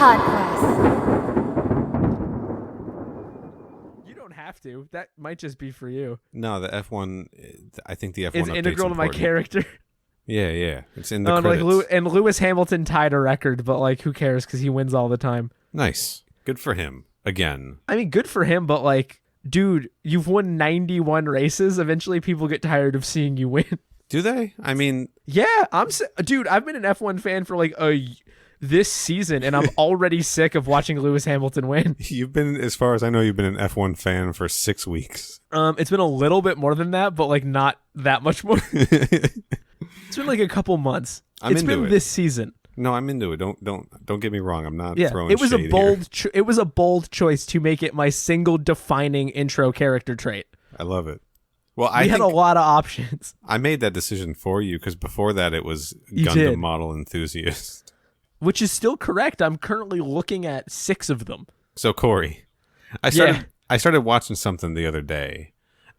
Podquest. You don't have to. That might just be for you. No, the F1. I think the F1 It's integral to my character. Yeah. It's in the and credits. and Lewis Hamilton tied a record, but like, who cares? Because he wins all the time. Nice. Good for him. Again. I mean, good for him, but like, dude, you've won 91 races. Eventually, people get tired of seeing you win. Do they? I mean, yeah, dude. I've been an F1 fan for like this season, and I'm already sick of watching Lewis Hamilton win. you've been, as far as I know, you've been an F1 fan for 6 weeks. It's been a little bit more than that, but like not that much more. It's been like a couple months. It's been this season. No, I'm into it. Don't get me wrong. I'm not throwing it was shade a bold it was a bold choice to make it my single defining intro character trait. I love it. Well, I had a lot of options. I made that decision for you because before that it was Gundam Model Enthusiast, which is still correct. I'm currently looking at 6 of them. So Corey, I started watching something the other day.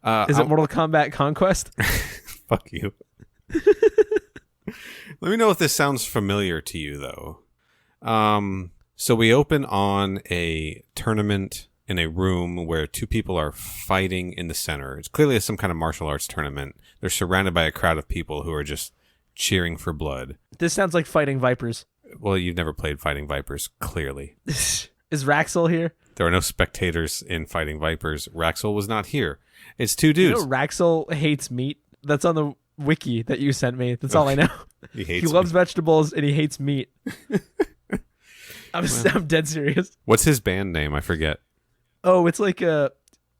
Is it Mortal Kombat Conquest? Fuck you. Let me know if this sounds familiar to you, though. So we open on a tournament in a room where 2 people are fighting in the center. It's clearly some kind of martial arts tournament. They're surrounded by a crowd of people who are just cheering for blood. This sounds like Fighting Vipers. Well, you've never played Fighting Vipers, clearly. Is Raxel here? There are no spectators in Fighting Vipers. Raxel was not here. It's 2 dudes. You know Raxel hates meat? That's on the wiki that you sent me. That's all I know. He loves vegetables and he hates meat. I'm dead serious. What's his band name? I forget. Oh, it's like a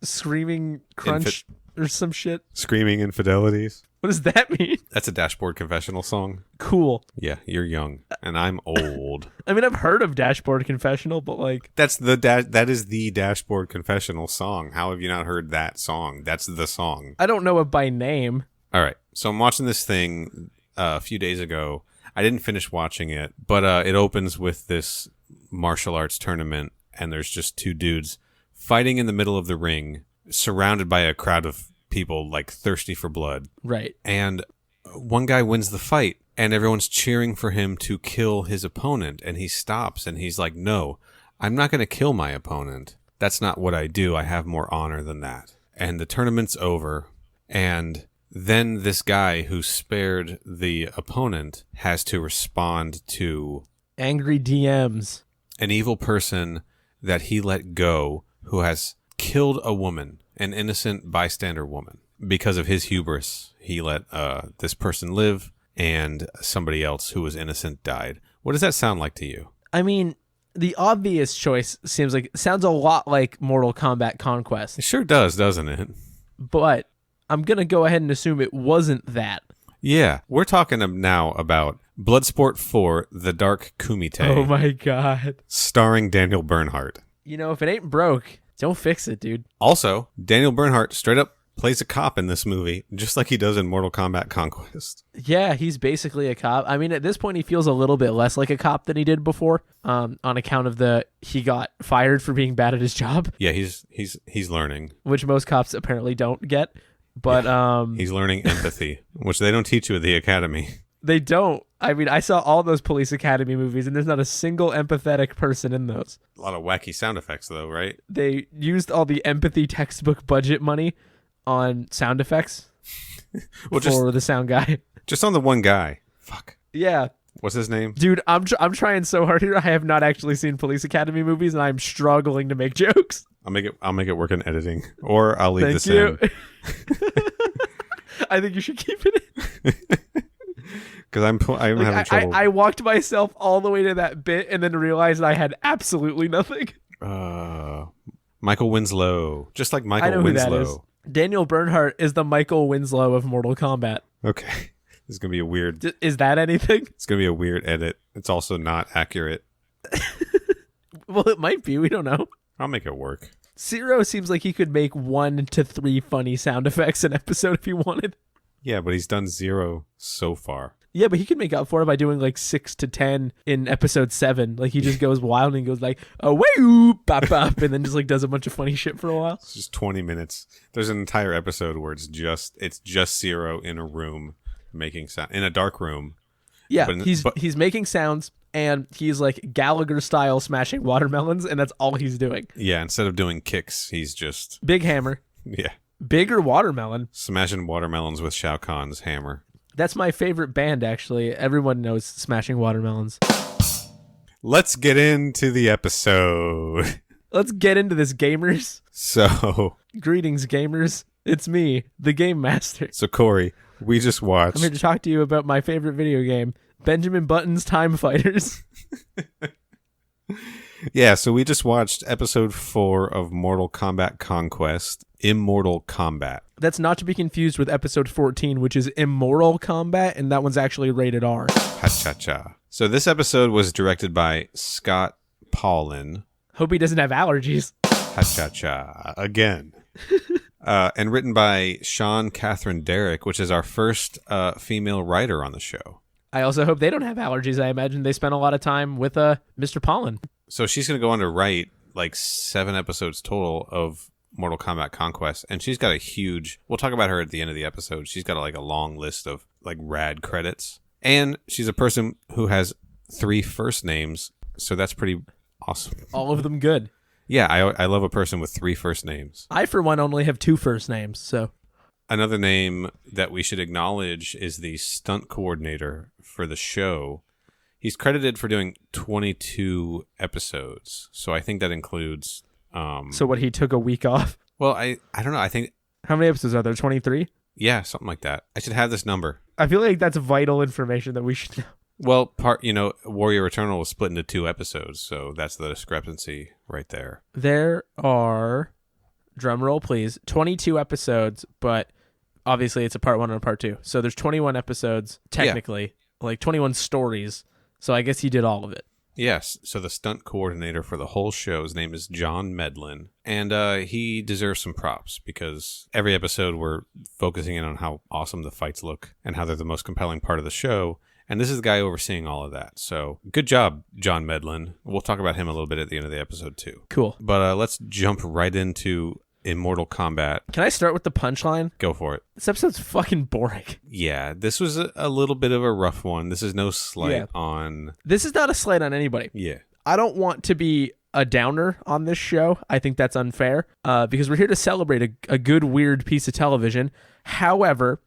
Screaming Crunch or some shit. Screaming Infidelities. What does that mean? That's a Dashboard Confessional song. Cool. Yeah, you're young and I'm old. I mean, I've heard of Dashboard Confessional, but like that is the Dashboard Confessional song. How have you not heard that song? That's the song. I don't know it by name. All right. So I'm watching this thing a few days ago. I didn't finish watching it, but it opens with this martial arts tournament, and there's just 2 dudes fighting in the middle of the ring, surrounded by a crowd of people like thirsty for blood. Right. And one guy wins the fight, and everyone's cheering for him to kill his opponent, and he stops, and he's like, no, I'm not going to kill my opponent. That's not what I do. I have more honor than that. And the tournament's over, and then this guy who spared the opponent has to respond to angry DMs. An evil person that he let go who has killed a woman, an innocent bystander woman. Because of his hubris, he let this person live, and somebody else who was innocent died. What does that sound like to you? I mean, the obvious choice sounds a lot like Mortal Kombat Conquest. It sure does, doesn't it? But I'm going to go ahead and assume it wasn't that. Yeah, we're talking now about Bloodsport 4, The Dark Kumite. Oh my god. Starring Daniel Bernhardt. You know, if it ain't broke, don't fix it, dude. Also, Daniel Bernhardt straight up plays a cop in this movie, just like he does in Mortal Kombat Conquest. Yeah, he's basically a cop. I mean, at this point, he feels a little bit less like a cop than he did before, on account of he got fired for being bad at his job. Yeah, he's learning. Which most cops apparently don't get. But he's learning empathy, which they don't teach you at the academy. They don't. I mean, I saw all those Police Academy movies, and there's not a single empathetic person in those. A lot of wacky sound effects, though, right? They used all the empathy textbook budget money on sound effects for the sound guy. Just on the one guy. Fuck. Yeah. What's his name? Dude, I'm trying so hard here. I have not actually seen Police Academy movies, and I'm struggling to make jokes. I'll make it work in editing, or I'll leave this in. I think you should keep it in. Because I'm having trouble. I walked myself all the way to that bit and then realized I had absolutely nothing. Michael Winslow. Just like Michael I know Winslow. Who that is. Daniel Bernhardt is the Michael Winslow of Mortal Kombat. Okay. This is going to be a weird... Is that anything? It's going to be a weird edit. It's also not accurate. Well, it might be. We don't know. I'll make it work. Siro seems like he could make 1 to 3 funny sound effects an episode if he wanted. Yeah, but he's done 0 so far. Yeah, but he could make up for it by doing like 6 to 10 in episode 7. Like he just goes wild and goes like, oh, wait, bop, bop, and then just like does a bunch of funny shit for a while. It's just 20 minutes. There's an entire episode where it's just Siro in a room making sound, in a dark room. Yeah, he's making sounds, and he's like Gallagher style smashing watermelons, and that's all he's doing. Yeah, instead of doing kicks, he's just... Big hammer. Yeah. Bigger watermelon. Smashing watermelons with Shao Kahn's hammer. That's my favorite band, actually. Everyone knows Smashing Watermelons. Let's get into the episode. Let's get into this, gamers. So... Greetings, gamers. It's me, the Game Master. So, Corey, we just watched... I'm here to talk to you about my favorite video game, Benjamin Button's Time Fighters. Yeah, so we just watched episode 4 of Mortal Kombat Conquest, Immortal Kombat. That's not to be confused with episode 14, which is Immortal Kombat, and that one's actually rated R. Ha-cha-cha. So this episode was directed by Scott Paulin. Hope he doesn't have allergies. Ha-cha-cha. Again. And written by Sean Catherine Derrick, which is our first female writer on the show. I also hope they don't have allergies. I imagine they spent a lot of time with Mr. Paulin. So she's going to go on to write like 7 episodes total of Mortal Kombat Conquest, and she's got a huge... We'll talk about her at the end of the episode. She's got like a long list of like rad credits. And she's a person who has 3 first names, so that's pretty awesome. All of them good. Yeah, I love a person with 3 first names. I, for one, only have 2 first names, so... Another name that we should acknowledge is the stunt coordinator for the show. He's credited for doing 22 episodes, so I think that includes... So what, he took a week off? Well, I don't know. I think... How many episodes are there? 23? Yeah, something like that. I should have this number. I feel like that's vital information that we should know. Well, Warrior Eternal was split into 2 episodes, so that's the discrepancy right there. There are, drumroll please, 22 episodes, but obviously it's a part 1 and a part 2. So there's 21 episodes, technically, like 21 stories. So I guess he did all of it. Yes, so the stunt coordinator for the whole show's name is John Medlin, and he deserves some props because every episode we're focusing in on how awesome the fights look and how they're the most compelling part of the show, and this is the guy overseeing all of that. So good job, John Medlin. We'll talk about him a little bit at the end of the episode too. Cool. But let's jump right into Immortal Kombat. Can I start with the punchline? Go for it. This episode's fucking boring. Yeah, this was a little bit of a rough one. This is no slight on... This is not a slight on anybody. Yeah. I don't want to be a downer on this show. I think that's unfair because we're here to celebrate a good, weird piece of television. However,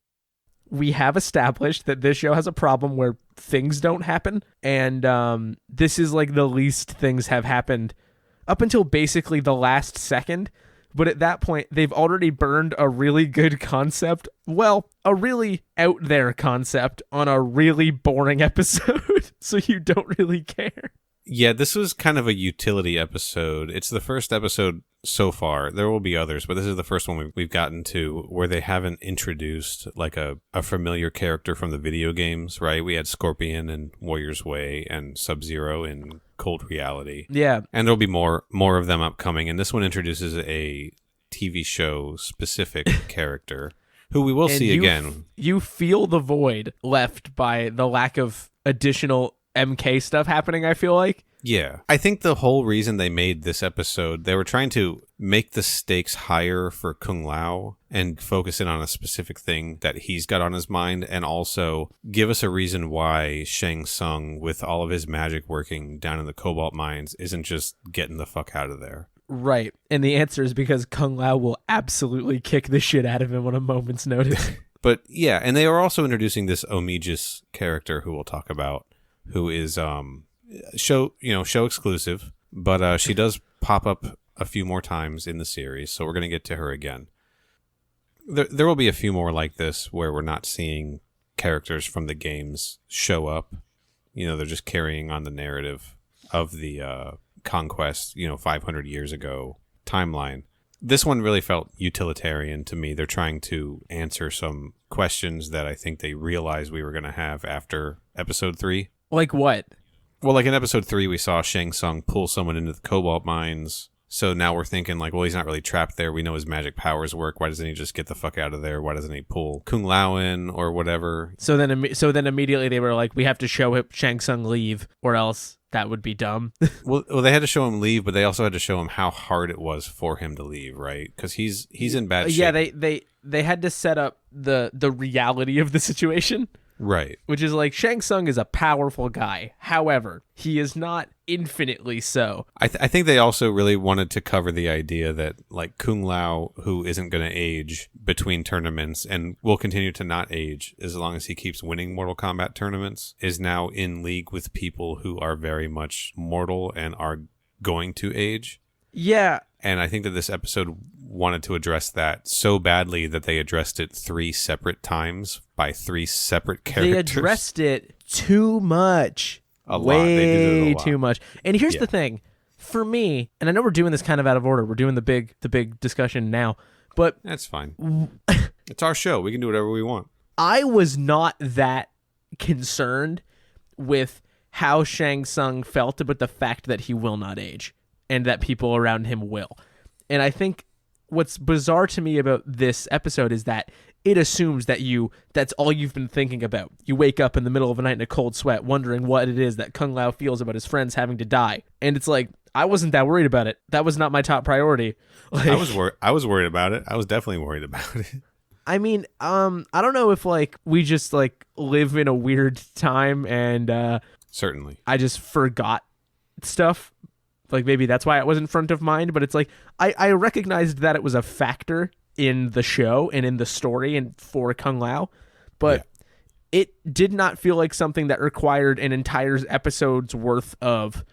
we have established that this show has a problem where things don't happen, and this is like the least things have happened up until basically the last second. But at that point, they've already burned a really good concept. Well, a really out there concept on a really boring episode. So you don't really care. Yeah, this was kind of a utility episode. It's the first episode so far. There will be others, but this is the first one we've gotten to where they haven't introduced like a familiar character from the video games, right? We had Scorpion in Warrior's Way and Sub-Zero in Cold Reality. Yeah. And there'll be more of them upcoming. And this one introduces a TV show specific character who we will see again. You feel the void left by the lack of additional MK stuff happening, I feel like. Yeah. I think the whole reason they made this episode, they were trying to make the stakes higher for Kung Lao and focus in on a specific thing that he's got on his mind, and also give us a reason why Shang Tsung, with all of his magic working down in the cobalt mines, isn't just getting the fuck out of there. Right. And the answer is because Kung Lao will absolutely kick the shit out of him on a moment's notice. But yeah, and they are also introducing this Omegis character who we'll talk about, who is show exclusive, but she does pop up a few more times in the series, so we're going to get to her again. There will be a few more like this where we're not seeing characters from the games show up. They're just carrying on the narrative of the Conquest, 500 years ago timeline. This one really felt utilitarian to me. They're trying to answer some questions that I think they realized we were going to have after episode 3. Like what? Well, like in episode 3, we saw Shang Tsung pull someone into the cobalt mines. So now we're thinking like, well, he's not really trapped there. We know his magic powers work. Why doesn't he just get the fuck out of there? Why doesn't he pull Kung Lao in or whatever? So then immediately they were like, we have to show him Shang Tsung leave, or else that would be dumb. well, they had to show him leave, but they also had to show him how hard it was for him to leave, right? Because he's in bad shape. Yeah, they had to set up the reality of the situation. Right. Which is like, Shang Tsung is a powerful guy. However, he is not infinitely so. I think they also really wanted to cover the idea that, like, Kung Lao, who isn't going to age between tournaments and will continue to not age as long as he keeps winning Mortal Kombat tournaments, is now in league with people who are very much mortal and are going to age. Yeah. And I think that this episode wanted to address that so badly that they addressed it 3 separate times by 3 separate characters. They addressed it too much. A lot. Way They did it a lot. too much. And here's the thing. For me, and I know we're doing this kind of out of order. We're doing the big discussion now. But that's fine. It's our show. We can do whatever we want. I was not that concerned with how Shang Tsung felt about the fact that he will not age and that people around him will. And I think what's bizarre to me about this episode is that it assumes that that's all you've been thinking about. You wake up in the middle of a night in a cold sweat wondering what it is that Kung Lao feels about his friends having to die. And it's like, I wasn't that worried about it. That was not my top priority. Like, I was worried about it. I was definitely worried about it. I mean, I don't know if like we just like live in a weird time and certainly I just forgot stuff. Like maybe that's why it wasn't front of mind, but it's like I recognized that it was a factor in the show and in the story and for Kung Lao, but it did not feel like something that required an entire episode's worth of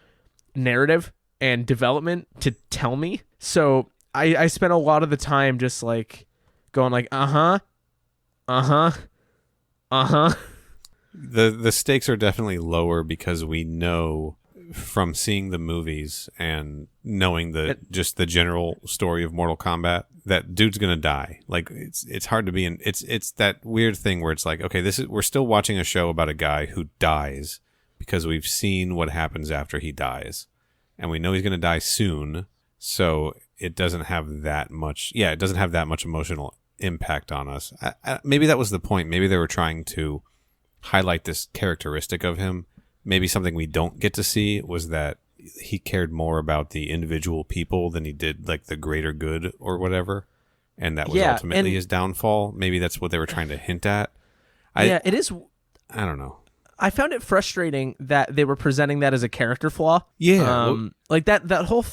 narrative and development to tell me. So I spent a lot of the time just like going like, The stakes are definitely lower because we know from seeing the movies and knowing just the general story of Mortal Kombat that dude's gonna die. Like it's hard to be in. It's that weird thing where it's like, okay, we're still watching a show about a guy who dies because we've seen what happens after he dies, and we know he's gonna die soon. So it doesn't have that much. Yeah, it doesn't have that much emotional impact on us. Maybe that was the point. Maybe they were trying to highlight this characteristic of him. Maybe something we don't get to see was that he cared more about the individual people than he did like the greater good or whatever, and that was ultimately his downfall. Maybe that's what they were trying to hint at. It is. I don't know. I found it frustrating that they were presenting that as a character flaw. Yeah, like that whole.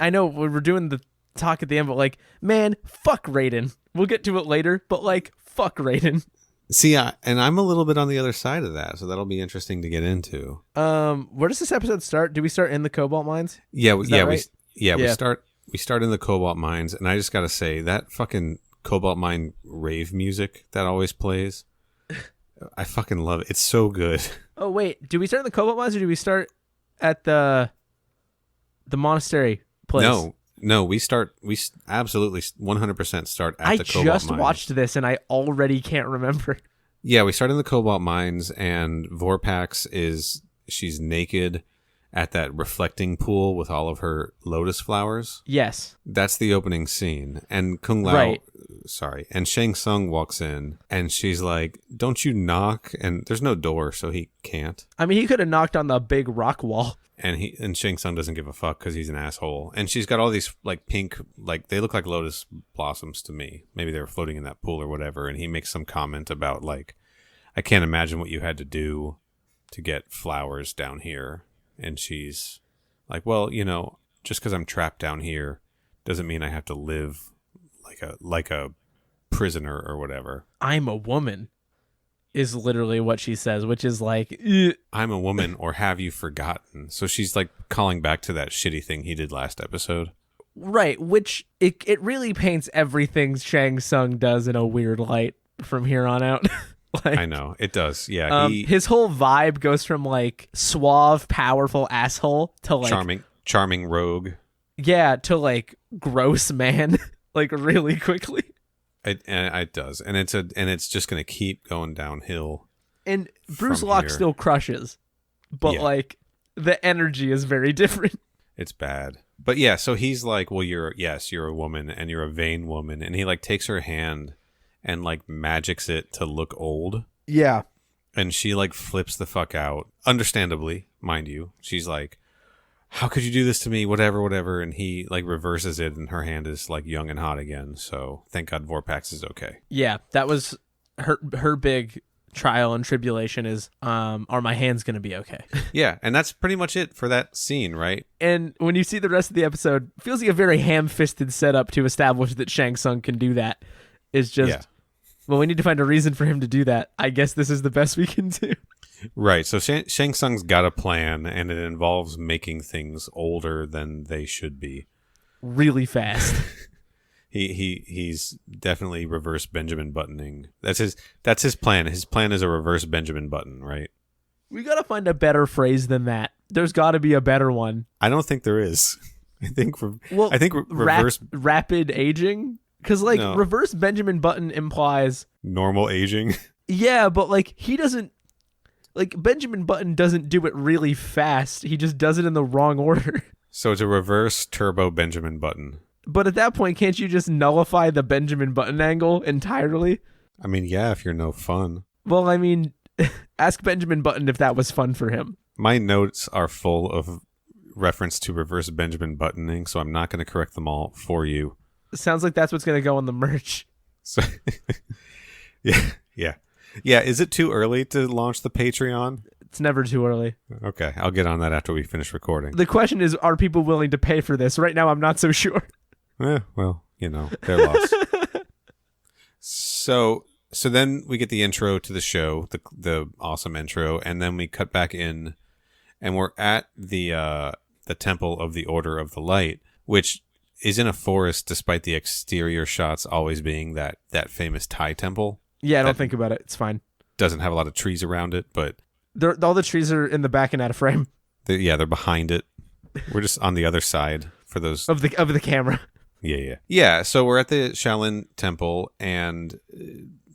I know we're doing the talk at the end, but like, man, fuck Raiden. We'll get to it later, but like, fuck Raiden. See, and I'm a little bit on the other side of that, so that'll be interesting to get into. Where does this episode start? Do we start in the Cobalt Mines? Yeah, right? We start in the Cobalt Mines, and I just gotta say that fucking Cobalt Mine rave music that always plays, I fucking love it. It's so good. Oh wait, do we start in the Cobalt Mines or do we start at the monastery place? No, we absolutely 100% start at the Cobalt Mines. I just watched this and I already can't remember. Yeah, we start in the Cobalt Mines and Vorpax she's naked at that reflecting pool with all of her lotus flowers. Yes. That's the opening scene. And Kung Lao, and Shang Tsung walks in and she's like, "Don't you knock?" And there's no door, so he can't. I mean, he could have knocked on the big rock wall. And Shang Tsung doesn't give a fuck because he's an asshole. And she's got all these like pink, like they look like lotus blossoms to me. Maybe they were floating in that pool or whatever. And he makes some comment about like, "I can't imagine what you had to do to get flowers down here." And she's like, "Well, just because I'm trapped down here doesn't mean I have to live like a prisoner or whatever." I'm a woman is literally what she says, which is like, ugh. "I'm a woman, or have you forgotten?" So she's like calling back to that shitty thing he did last episode. Right, which it really paints everything Shang Tsung does in a weird light from here on out. Like, I know, it does. Yeah. His whole vibe goes from like suave, powerful asshole to like charming rogue. Yeah, to like gross man, like really quickly. It does, and it's just gonna keep going downhill. And Bruce Locke still crushes, but like the energy is very different. It's bad, but yeah. So he's like, "Well, you're a woman, and you're a vain woman," and he like takes her hand and like magics it to look old. Yeah, and she like flips the fuck out, understandably, mind you. She's like, "How could you do this to me? Whatever." And he like reverses it, and her hand is like young and hot again. So thank God Vorpax is okay. Yeah, that was her big trial and tribulation is, are my hands going to be okay? Yeah, and that's pretty much it for that scene, right? And when you see the rest of the episode, it feels like a very ham-fisted setup to establish that Shang Tsung can do that. It's just, well, we need to find a reason for him to do that. I guess this is the best we can do. Right, so Shang Tsung's got a plan, and it involves making things older than they should be. Really fast. He's definitely reverse Benjamin buttoning. That's his plan. His plan is a reverse Benjamin button, right? We gotta find a better phrase than that. There's got to be a better one. I don't think there is. I think reverse rapid aging, because like reverse Benjamin button implies normal aging. Yeah, but like he doesn't. Like, Benjamin Button doesn't do it really fast. He just does it in the wrong order. So it's a reverse turbo Benjamin Button. But at that point, can't you just nullify the Benjamin Button angle entirely? I mean, yeah, if you're no fun. Well, I mean, ask Benjamin Button if that was fun for him. My notes are full of reference to reverse Benjamin Buttoning, so I'm not going to correct them all for you. Sounds like that's what's going to go on the merch. So, yeah. Yeah, is it too early to launch the Patreon? It's never too early. Okay, I'll get on that after we finish recording. The question is, are people willing to pay for this? Right now, I'm not so sure. Well, their loss. So then we get the intro to the show, the awesome intro, and then we cut back in, and we're at the Temple of the Order of the Light, which is in a forest, despite the exterior shots always being that famous Thai temple. Yeah, don't think about it. It's fine. Doesn't have a lot of trees around it, but all the trees are in the back and out of frame. They're behind it. We're just on the other side for those of the camera. Yeah. So we're at the Shaolin Temple, and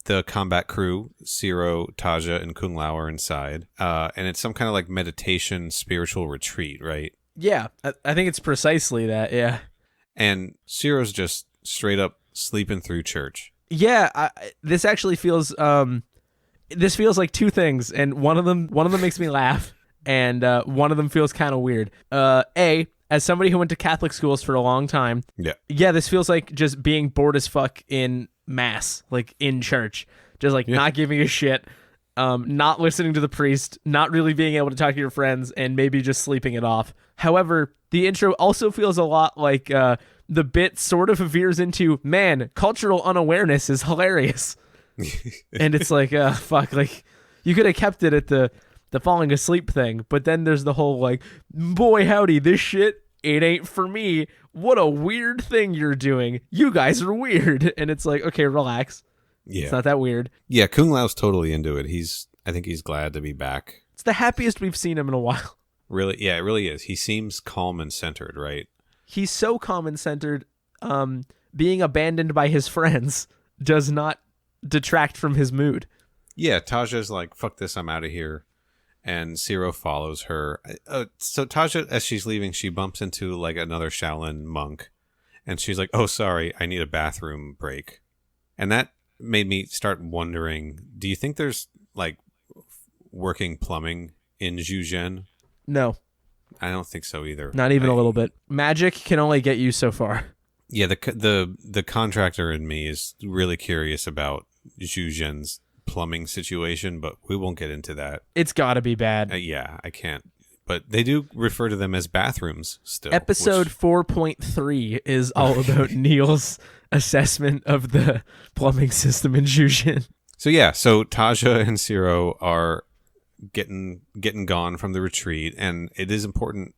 the combat crew, Siro, Taja, and Kung Lao are inside, and it's some kind of like meditation, spiritual retreat, right? Yeah, I think it's precisely that. Yeah, and Siro's just straight up sleeping through church. Yeah, this actually feels this feels like two things, and one of them makes me laugh, and one of them feels kind of weird. As somebody who went to Catholic schools for a long time, yeah, this feels like just being bored as fuck in mass, like in church, just like not giving a shit, not listening to the priest, not really being able to talk to your friends, and maybe just sleeping it off. However, the intro also feels a lot like the bit sort of veers into, man, cultural unawareness is hilarious. And it's like, fuck, like, you could have kept it at the falling asleep thing, but then there's the whole, like, boy, howdy, this shit, it ain't for me. What a weird thing you're doing. You guys are weird. And it's like, okay, relax. Yeah. It's not that weird. Yeah, Kung Lao's totally into it. I think he's glad to be back. It's the happiest we've seen him in a while. Really? Yeah, it really is. He seems calm and centered, right? He's so calm and centered. Being abandoned by his friends does not detract from his mood. Yeah, Taja's like, fuck this, I'm out of here. And Siro follows her. So Taja, as she's leaving, she bumps into like another Shaolin monk. And she's like, oh, sorry, I need a bathroom break. And that made me start wondering, do you think there's like working plumbing in Zhuzhen? No. I don't think so either. Not even a little bit. Magic can only get you so far. Yeah, the contractor in me is really curious about Zhuzhen's plumbing situation, but we won't get into that. It's got to be bad. Yeah, I can't. But they do refer to them as bathrooms still. Episode 4.3 is all about Neal's assessment of the plumbing system in Zhuzhen. So Taja and Siro are getting gone from the retreat, and it is important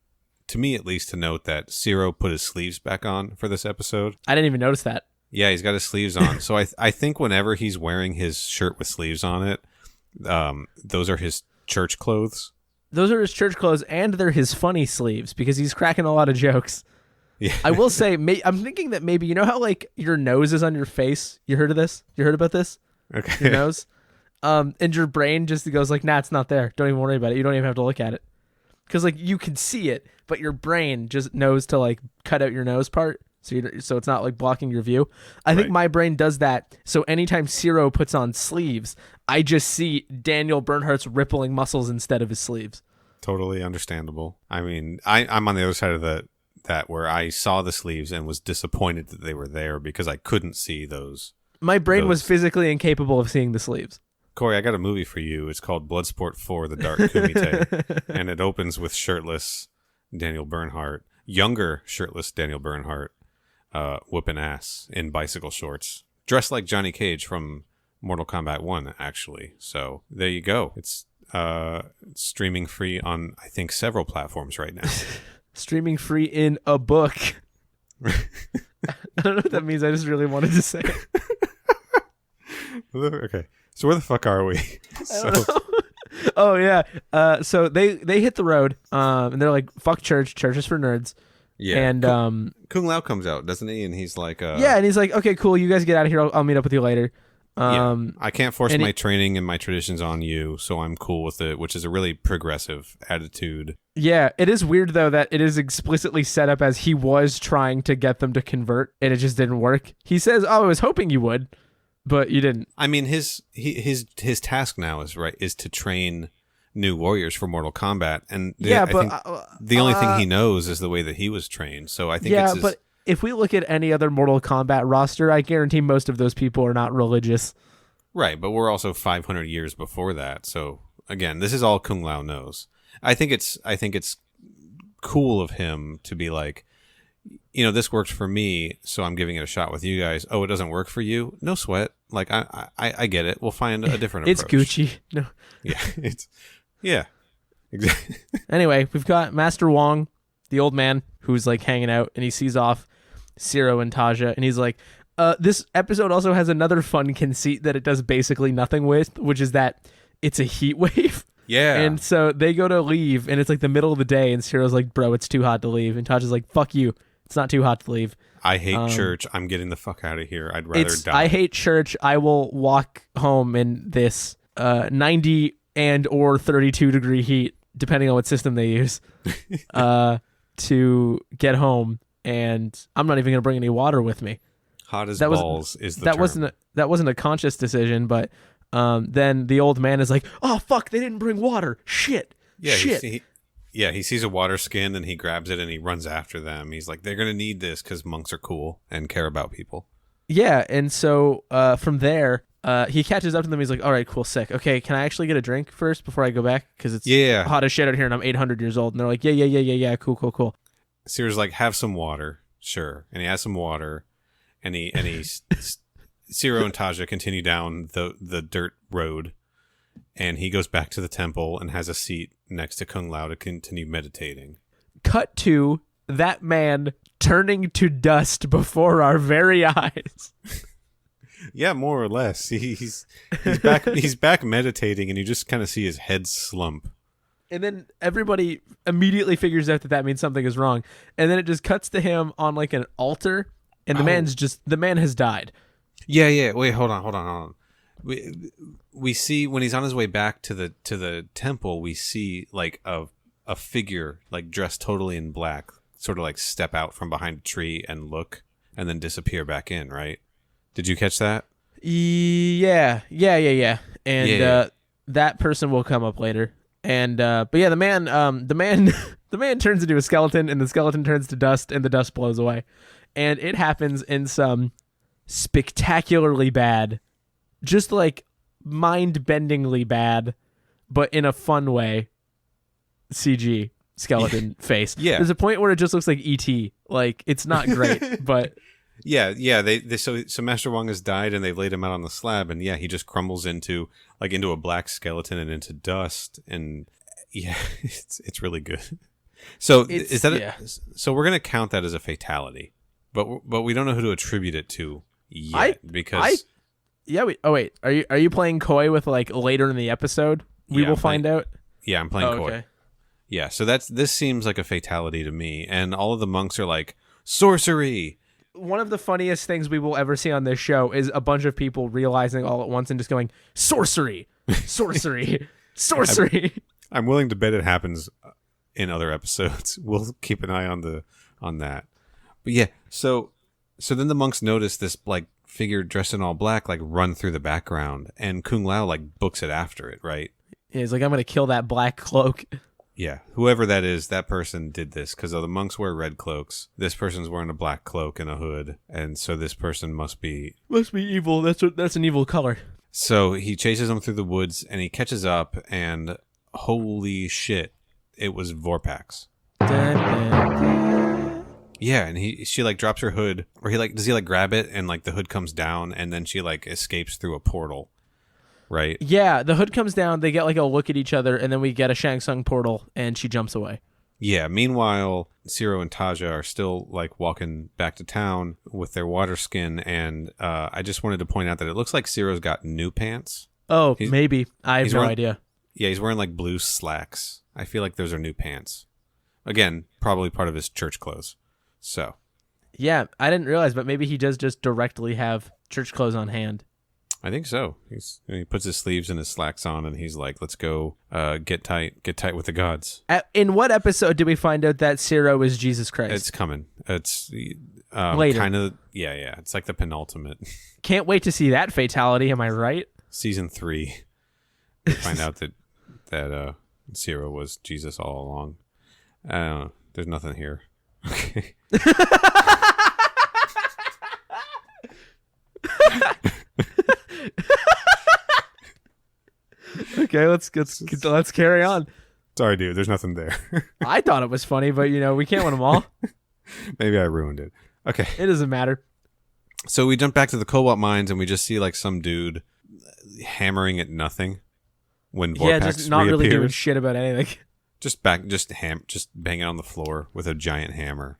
to me at least to note that Siro put his sleeves back on for this episode. I didn't even notice that. Yeah, he's got his sleeves on. So I think whenever he's wearing his shirt with sleeves on it, those are his church clothes. Those are his church clothes, and they're his funny sleeves because he's cracking a lot of jokes. Yeah. I will say, I'm thinking that maybe, you know how like your nose is on your face? You heard of this? You heard about this? Okay. Your nose? And your brain just goes like, nah, it's not there. Don't even worry about it. You don't even have to look at it. Because like you can see it, but your brain just knows to like cut out your nose part. So it's not like blocking your view. I think my brain does that. So anytime Siro puts on sleeves, I just see Daniel Bernhardt's rippling muscles instead of his sleeves. Totally understandable. I mean, I'm on the other side of that where I saw the sleeves and was disappointed that they were there because I couldn't see those. My brain was physically incapable of seeing the sleeves. Corey, I got a movie for you. It's called Bloodsport 4, The Dark Kumite. And it opens with shirtless Daniel Bernhardt, younger shirtless Daniel Bernhardt, whooping ass in bicycle shorts. Dressed like Johnny Cage from Mortal Kombat 1, actually. So there you go. It's streaming free on, I think, several platforms right now. Streaming free in a book. I don't know what that means. I just really wanted to say it. Okay. So where the fuck are we? Oh, yeah. So they hit the road, and they're like, fuck church. Church is for nerds. Yeah. And Kung Lao comes out, doesn't he? And he's like... yeah, and he's like, okay, cool. You guys get out of here. I'll meet up with you later. I can't force my training and my traditions on you, so I'm cool with it, which is a really progressive attitude. Yeah, it is weird, though, that it is explicitly set up as he was trying to get them to convert, and it just didn't work. He says, I was hoping you would, but you didn't. I mean, his task now is to train new warriors for Mortal Kombat, and I think the only thing he knows is the way that he was trained, so I think it's but if we look at any other Mortal Kombat roster, I guarantee most of those people are not religious. Right, but we're also 500 years before that. So again, this is all Kung Lao knows. I think it's cool of him to be like, this worked for me, so I'm giving it a shot with you guys. Oh, it doesn't work for you? No sweat. Like I get it. We'll find a different It's approach. Gucci. No. Yeah. Exactly. Anyway, we've got Master Wong, the old man, who's like hanging out, and he sees off Siro and Taja, and he's like, this episode also has another fun conceit that it does basically nothing with, which is that it's a heat wave. Yeah. And so they go to leave, and it's like the middle of the day, and Ciro's like, bro, it's too hot to leave. And Taja's like, fuck you. It's not too hot to leave. I hate church. I'm getting the fuck out of here. I'd rather die. I hate church. I will walk home in this 90 and or 32 degree heat, depending on what system they use, to get home. And I'm not even going to bring any water with me. Hot as balls is the term. That wasn't a conscious decision, but then the old man is like, oh, fuck, they didn't bring water. Shit. Yeah, Shit. He sees a water skin and he grabs it and he runs after them. He's like, they're going to need this because monks are cool and care about people. Yeah, and so from there, he catches up to them. He's like, all right, cool, sick. Okay, can I actually get a drink first before I go back? Because it's hot as shit out here and I'm 800 years old. And they're like, yeah, cool. Sears like, have some water. Sure. And he has some water. And he Siro and Taja continue down the dirt road. And he goes back to the temple and has a seat next to Kung Lao to continue meditating. Cut to that man turning to dust before our very eyes. Yeah, more or less. He's back. He's back meditating, and you just kind of see his head slump. And then everybody immediately figures out that means something is wrong. And then it just cuts to him on like an altar, and the man has died. Yeah. Wait, hold on. We see when he's on his way back to the temple, we see like a figure like dressed totally in black, sort of like step out from behind a tree and look, and then disappear back in. Right? Did you catch that? Yeah. And that person will come up later. And but yeah, the man turns into a skeleton, and the skeleton turns to dust, and the dust blows away. And it happens in some spectacularly bad, just like mind-bendingly bad, but in a fun way, CG skeleton face. Yeah. There's a point where it just looks like E.T. Like, it's not great, but... Yeah. So Master Wong has died, and they laid him out on the slab, and he just crumbles into a black skeleton and into dust, and it's really good. So so we're gonna count that as a fatality, but we don't know who to attribute it to yet Are you playing coy with like later in the episode? We will find out. Yeah, I'm playing coy. Okay. Yeah, so this seems like a fatality to me, and all of the monks are like sorcery. One of the funniest things we will ever see on this show is a bunch of people realizing all at once and just going, sorcery, sorcery, sorcery. I'm willing to bet it happens in other episodes. We'll keep an eye on that. But yeah, so then the monks notice this like figure dressed in all black like run through the background, and Kung Lao like books it after it, right? Yeah, he's like, I'm going to kill that black cloak. Yeah, whoever that is, that person did this because the monks wear red cloaks. This person's wearing a black cloak and a hood, and so this person must be evil. That's an evil color. So he chases him through the woods, and he catches up, and holy shit, it was Vorpax. Yeah, and she like drops her hood, or does he like grab it, and like the hood comes down, and then she like escapes through a portal, right? Yeah, the hood comes down, they get like a look at each other, and then we get a Shang Tsung portal, and she jumps away. Yeah, meanwhile, Siro and Taja are still like walking back to town with their water skin, and I just wanted to point out that it looks like Siro's got new pants. Oh, maybe. I have no idea. Yeah, he's wearing like blue slacks. I feel like those are new pants. Again, probably part of his church clothes. So. Yeah, I didn't realize, but maybe he does just directly have church clothes on hand. I think so. He puts his sleeves and his slacks on, and he's like, "Let's go, get tight with the gods." In what episode did we find out that Siro is Jesus Christ? It's coming. It's later. Kind of. Yeah. It's like the penultimate. Can't wait to see that fatality. Am I right? Season 3, we find out that Siro was Jesus all along. I don't know. There's nothing here. Okay. Okay, let's carry on. Sorry, dude. There's nothing there. I thought it was funny, but we can't win them all. Maybe I ruined it. Okay. It doesn't matter. So we jump back to the cobalt mines, and we just see like some dude hammering at nothing when Vorpax just not reappears. Really giving shit about anything. Just banging on the floor with a giant hammer,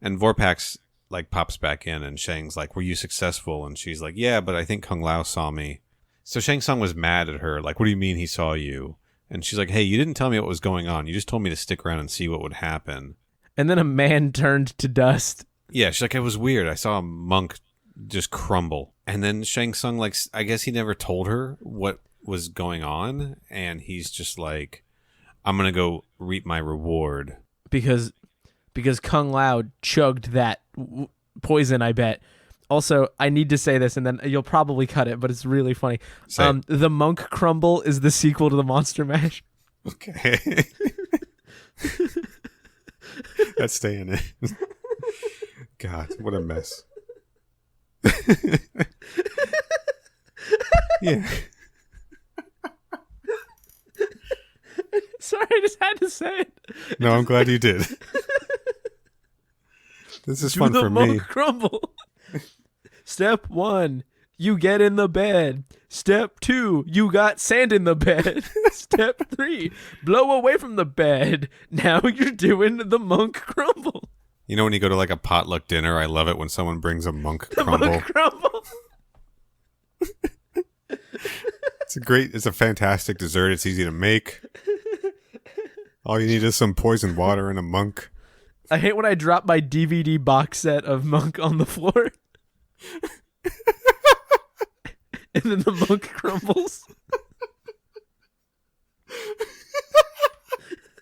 and Vorpax like pops back in, and Shang's like, "Were you successful?" And she's like, "Yeah, but I think Kung Lao saw me." So Shang Tsung was mad at her, like, "What do you mean he saw you?" And she's like, "Hey, you didn't tell me what was going on. You just told me to stick around and see what would happen." And then a man turned to dust. Yeah, she's like, "It was weird. I saw a monk just crumble." And then Shang Tsung, like, I guess he never told her what was going on, and he's just like, "I'm gonna go reap my reward." Because Kung Lao chugged that poison, I bet. Also, I need to say this, and then you'll probably cut it, but it's really funny. The Monk Crumble is the sequel to the Monster Mash. Okay. That's staying in. God, what a mess. Yeah. Sorry, I just had to say it. No, I'm glad you did. This is fun for me. Monk Crumble. Step 1, you get in the bed. Step 2, you got sand in the bed. Step 3, blow away from the bed. Now you're doing the Monk Crumble. You know when you go to like a potluck dinner, I love it when someone brings a monk crumble. Monk Crumble. It's a fantastic dessert. It's easy to make. All you need is some poisoned water and a monk. I hate when I drop my DVD box set of Monk on the floor. And then the monk crumbles.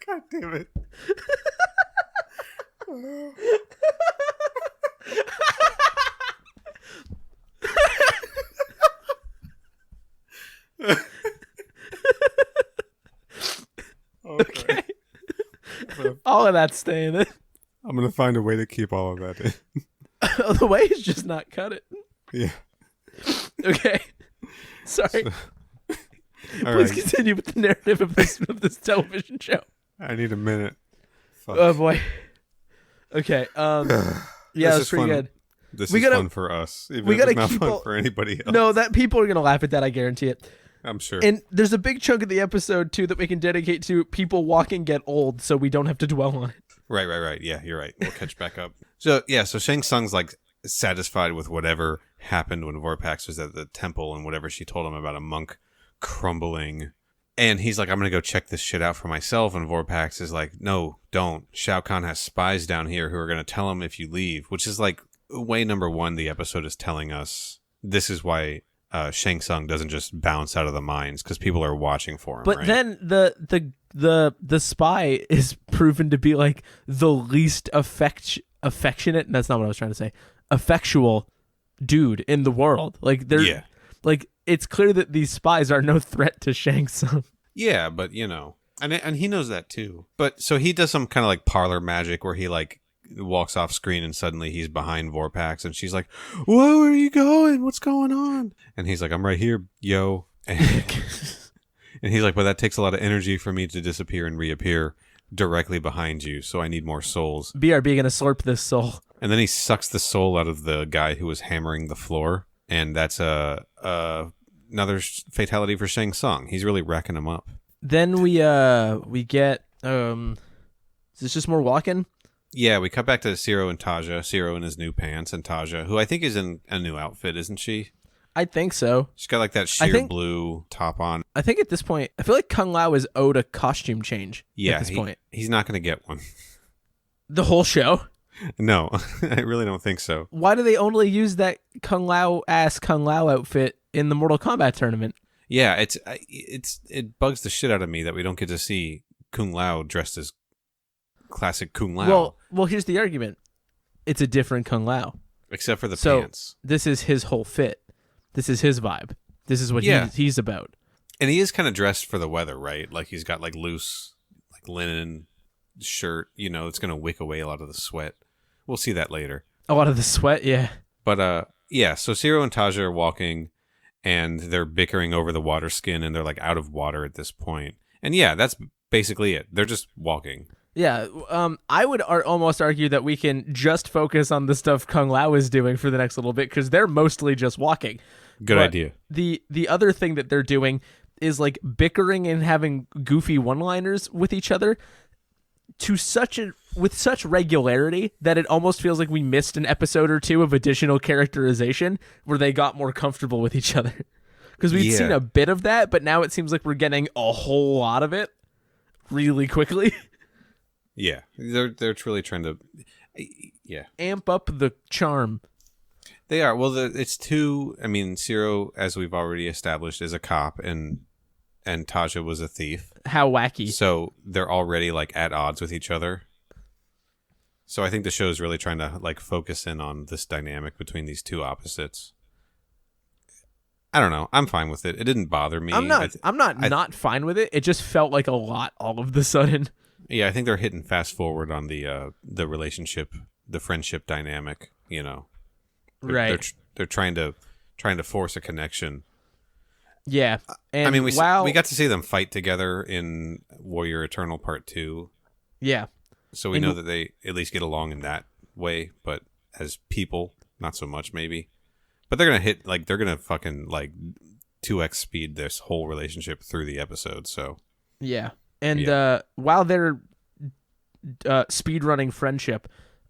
God damn it. Okay. All of that's staying in. I'm going to find a way to keep all of that in. The way is just not cut it. Yeah. Okay. Sorry. Please continue with the narrative of this television show. I need a minute. Fuck. Oh boy. Okay. Yeah, that's pretty good. This is fun for us. Even if it's not fun for anybody else. No, that people are gonna laugh at that. I guarantee it. I'm sure. And there's a big chunk of the episode too that we can dedicate to people walking get old, so we don't have to dwell on it. Right. Yeah, you're right. We'll catch back up. So Shang Tsung's like satisfied with whatever happened when Vorpax was at the temple and whatever she told him about a monk crumbling. And he's like, I'm going to go check this shit out for myself. And Vorpax is like, no, don't. Shao Kahn has spies down here who are going to tell him if you leave, which is like way number 1. The episode is telling us this is why Shang Tsung doesn't just bounce out of the mines, because people are watching for him. But right? then the spy is proven to be like the least affectionate. That's not what I was trying to say. Effectual dude in the world. Like they're like, it's clear that these spies are no threat to Shang Tsung. Yeah, but and he knows that too. But so he does some kind of like parlor magic where he like walks off screen and suddenly he's behind Vorpax and she's like, whoa, where are you going? What's going on? And he's like, I'm right here, yo. And he's like, but that takes a lot of energy for me to disappear and reappear directly behind you, so I need more souls. BRB gonna slurp this soul. And then he sucks the soul out of the guy who was hammering the floor, and that's another fatality for Shang Tsung. He's really racking him up. Then we get is this just more walking? Yeah, we cut back to Siro and Taja. Siro in his new pants, and Taja, who I think is in a new outfit, isn't she? I think so. She's got like that sheer blue top on. I think at this point, I feel like Kung Lao is owed a costume change. Yeah, at this point, he's not going to get one. The whole show? No, I really don't think so. Why do they only use that Kung Lao outfit in the Mortal Kombat tournament? Yeah, it bugs the shit out of me that we don't get to see Kung Lao dressed as classic Kung Lao. Well, here's the argument: it's a different Kung Lao, except for the pants. This is his whole fit. This is his vibe. This is what he's about. And he is kind of dressed for the weather, right? Like he's got like loose, like linen shirt. You know, it's gonna wick away a lot of the sweat. We'll see that later. A lot of the sweat, yeah. But yeah. So Siro and Taja are walking, and they're bickering over the water skin, and they're like out of water at this point. And yeah, that's basically it. They're just walking. Yeah, I would almost argue that we can just focus on the stuff Kung Lao is doing for the next little bit because they're mostly just walking. Good idea. The other thing that they're doing is like bickering and having goofy one-liners with each other with such regularity that it almost feels like we missed an episode or two of additional characterization where they got more comfortable with each other. Because we'd seen a bit of that, but now it seems like we're getting a whole lot of it really quickly. Yeah, they're truly trying to, amp up the charm. They are. Well, it's two. I mean, Siro, as we've already established, is a cop, and Taja was a thief. How wacky! So they're already like at odds with each other. So I think the show is really trying to like focus in on this dynamic between these two opposites. I don't know. I'm fine with it. It didn't bother me. I'm not fine with it. It just felt like a lot all of the sudden. Yeah, I think they're hitting fast forward on the relationship, the friendship dynamic. You know, They're trying to force a connection. Yeah, and I mean, we got to see them fight together in Warrior Eternal Part 2. Yeah, so we know that they at least get along in that way, but as people, not so much maybe. But they're gonna fucking like 2x speed this whole relationship through the episode. So yeah. And while they're speedrunning friendship,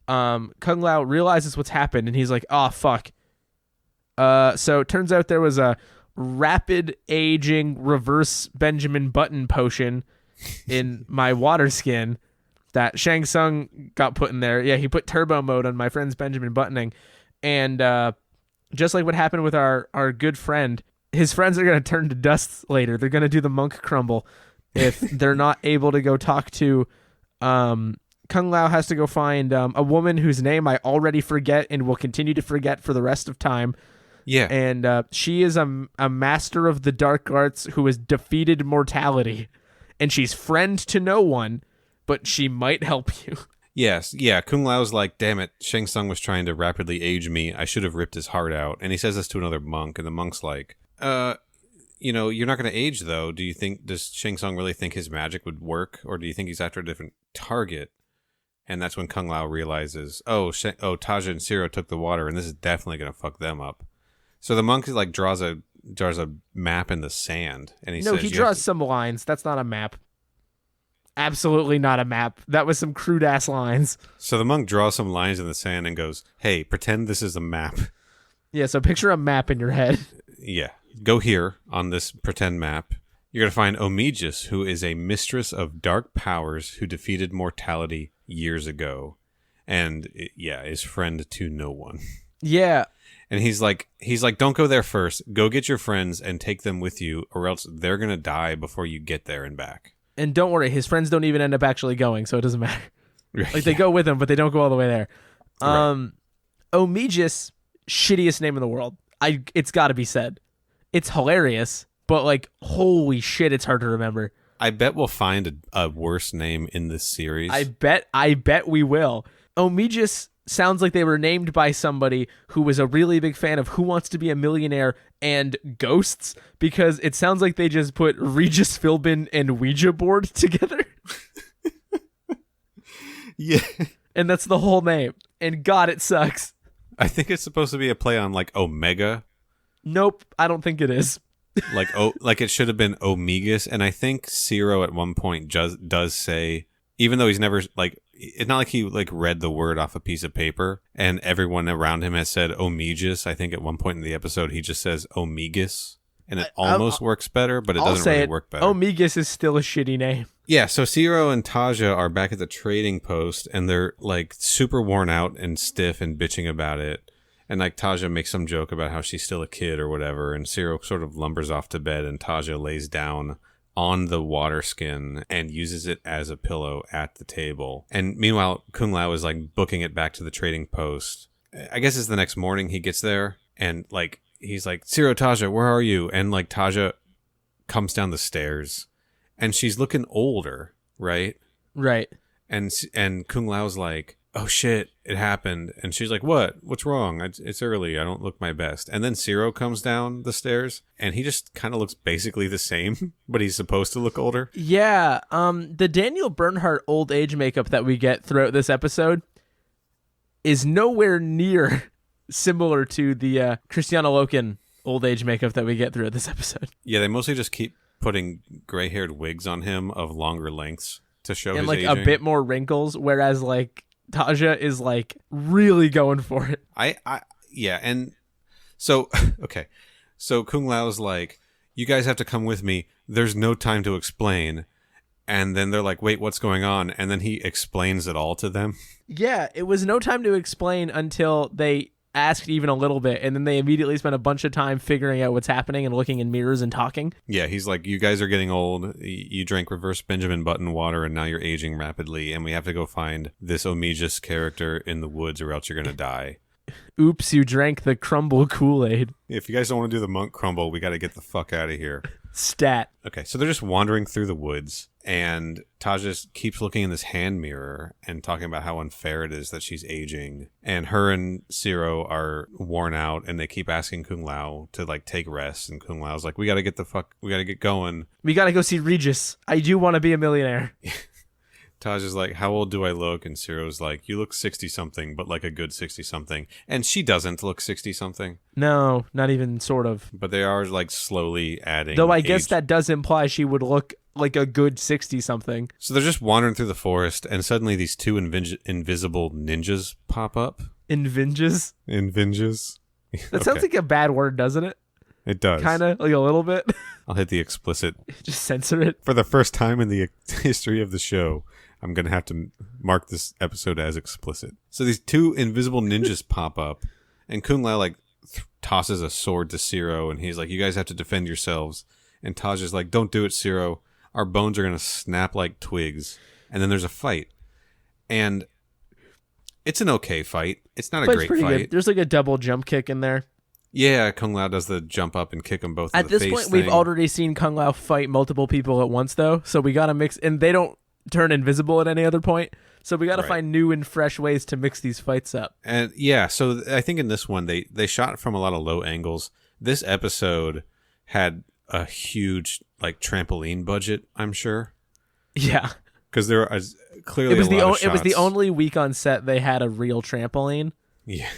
Kung Lao realizes what's happened, and he's like, "Oh fuck!" So it turns out there was a rapid aging reverse Benjamin Button potion in my water skin that Shang Tsung got put in there. Yeah, he put turbo mode on my friend's Benjamin Buttoning, and just like what happened with our good friend, his friends are gonna turn to dust later. They're gonna do the monk crumble. If they're not able to go talk to, Kung Lao has to go find a woman whose name I already forget and will continue to forget for the rest of time. Yeah. And she is a master of the dark arts who has defeated mortality. And she's friend to no one, but she might help you. Yes. Yeah. Kung Lao's like, damn it, Shang Tsung was trying to rapidly age me. I should have ripped his heart out. And he says this to another monk, and the monk's like, you know, you're not going to age, though. Does Shang Tsung really think his magic would work? Or do you think he's after a different target? And that's when Kung Lao realizes, Taja and Siro took the water, and this is definitely going to fuck them up. So the monk like draws a map in the sand, and he draws some lines. That's not a map. Absolutely not a map. That was some crude ass lines. So the monk draws some lines in the sand and goes, "Hey, pretend this is a map." Yeah. So picture a map in your head. Yeah. Go here on this pretend map. You're going to find Omegis, who is a mistress of dark powers who defeated mortality years ago. And, is friend to no one. Yeah. And he's like, don't go there first. Go get your friends and take them with you, or else they're going to die before you get there and back. And don't worry, his friends don't even end up actually going, so it doesn't matter. Like, they go with him, but they don't go all the way there. Right. Omegis, shittiest name in the world. It's got to be said. It's hilarious, but like, holy shit, it's hard to remember. I bet we'll find a worse name in this series. I bet we will. Omegis sounds like they were named by somebody who was a really big fan of Who Wants to Be a Millionaire and Ghosts, because it sounds like they just put Regis Philbin and Ouija board together. Yeah. And that's the whole name. And God, it sucks. I think it's supposed to be a play on like Omega. Nope, I don't think it is. like it should have been Omegis. And I think Siro at one point does say, even though he's never like, it's not like he like read the word off a piece of paper and everyone around him has said Omegis. I think at one point in the episode he just says Omegis, and it almost works better, but it doesn't really work better. Omegis is still a shitty name. Yeah, so Siro and Taja are back at the trading post and they're like super worn out and stiff and bitching about it. And like Taja makes some joke about how she's still a kid or whatever, and Siro sort of lumbers off to bed and Taja lays down on the water skin and uses it as a pillow at the table. And meanwhile, Kung Lao is like booking it back to the trading post. I guess it's the next morning he gets there and like he's like, Siro, Taja, where are you? And like Taja comes down the stairs and she's looking older, right? Right. And Kung Lao's like, oh shit, it happened. And she's like, what's wrong? It's early, I don't look my best. And then Siro comes down the stairs and he just kind of looks basically the same, but he's supposed to look older. Yeah, the Daniel Bernhardt old age makeup that we get throughout this episode is nowhere near similar to the Cristiano Loken old age makeup that we get throughout this episode. Yeah, they mostly just keep putting gray-haired wigs on him of longer lengths to show and his like aging. a bit more wrinkles, whereas like Taja is like really going for it. Yeah, and so okay. So Kung Lao's like, you guys have to come with me. There's no time to explain. And then they're like, wait, what's going on? And then he explains it all to them. Yeah, it was no time to explain until they asked even a little bit, and then they immediately spent a bunch of time figuring out what's happening and looking in mirrors and talking. Yeah, he's like, you guys are getting old. You drank reverse Benjamin Button water, and now you're aging rapidly, and we have to go find this Omegis character in the woods, or else you're going to die. Oops, you drank the crumble Kool-Aid. If you guys don't want to do the monk crumble, we got to get the fuck out of here. Stat. Okay, so they're just wandering through the woods, and Taja just keeps looking in this hand mirror and talking about how unfair it is that she's aging. And her and Siro are worn out, and they keep asking Kung Lao to like take rest. And Kung Lao's like, we got to get going. We got to go see Regis. I do want to be a millionaire. Taja's like, how old do I look? And Ciro's like, you look 60-something, but like a good 60-something. And she doesn't look 60-something. No, not even sort of. But they are like slowly adding. Though I guess that does imply she would look like a good 60-something. So they're just wandering through the forest, and suddenly these two invisible ninjas pop up. Invinges? That sounds like a bad word, doesn't it? It does. Kind of, like a little bit. I'll hit the explicit. Just censor it. For the first time in the history of the show, I'm going to have to mark this episode as explicit. So these two invisible ninjas pop up, and Kung Lao like tosses a sword to Siro, and he's like, you guys have to defend yourselves. And Taja's like, don't do it, Siro. Our bones are going to snap like twigs. And then there's a fight. And it's an okay fight. It's not a great fight. Good. There's like a double jump kick in there. Yeah, Kung Lao does the jump up and kick them both in At the this face point, thing. we've already seen Kung Lao fight multiple people at once, though. So we got to mix, and they don't turn invisible at any other point. So we got to find new and fresh ways to mix these fights up. And yeah, so I think in this one, they shot from a lot of low angles. This episode had a huge like trampoline budget, I'm sure. Yeah. Because there was clearly it was the only week on set they had a real trampoline. Yeah.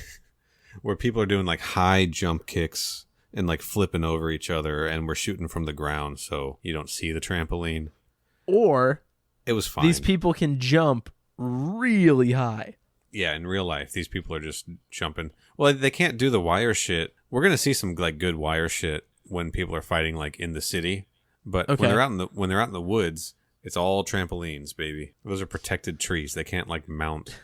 Where people are doing like high jump kicks and like flipping over each other, and we're shooting from the ground so you don't see the trampoline. Or it was fine. These people can jump really high. Yeah, in real life, these people are just jumping. Well, they can't do the wire shit. We're gonna see some like good wire shit when people are fighting like in the city, but when they're out in the woods, it's all trampolines, baby. Those are protected trees. They can't like mount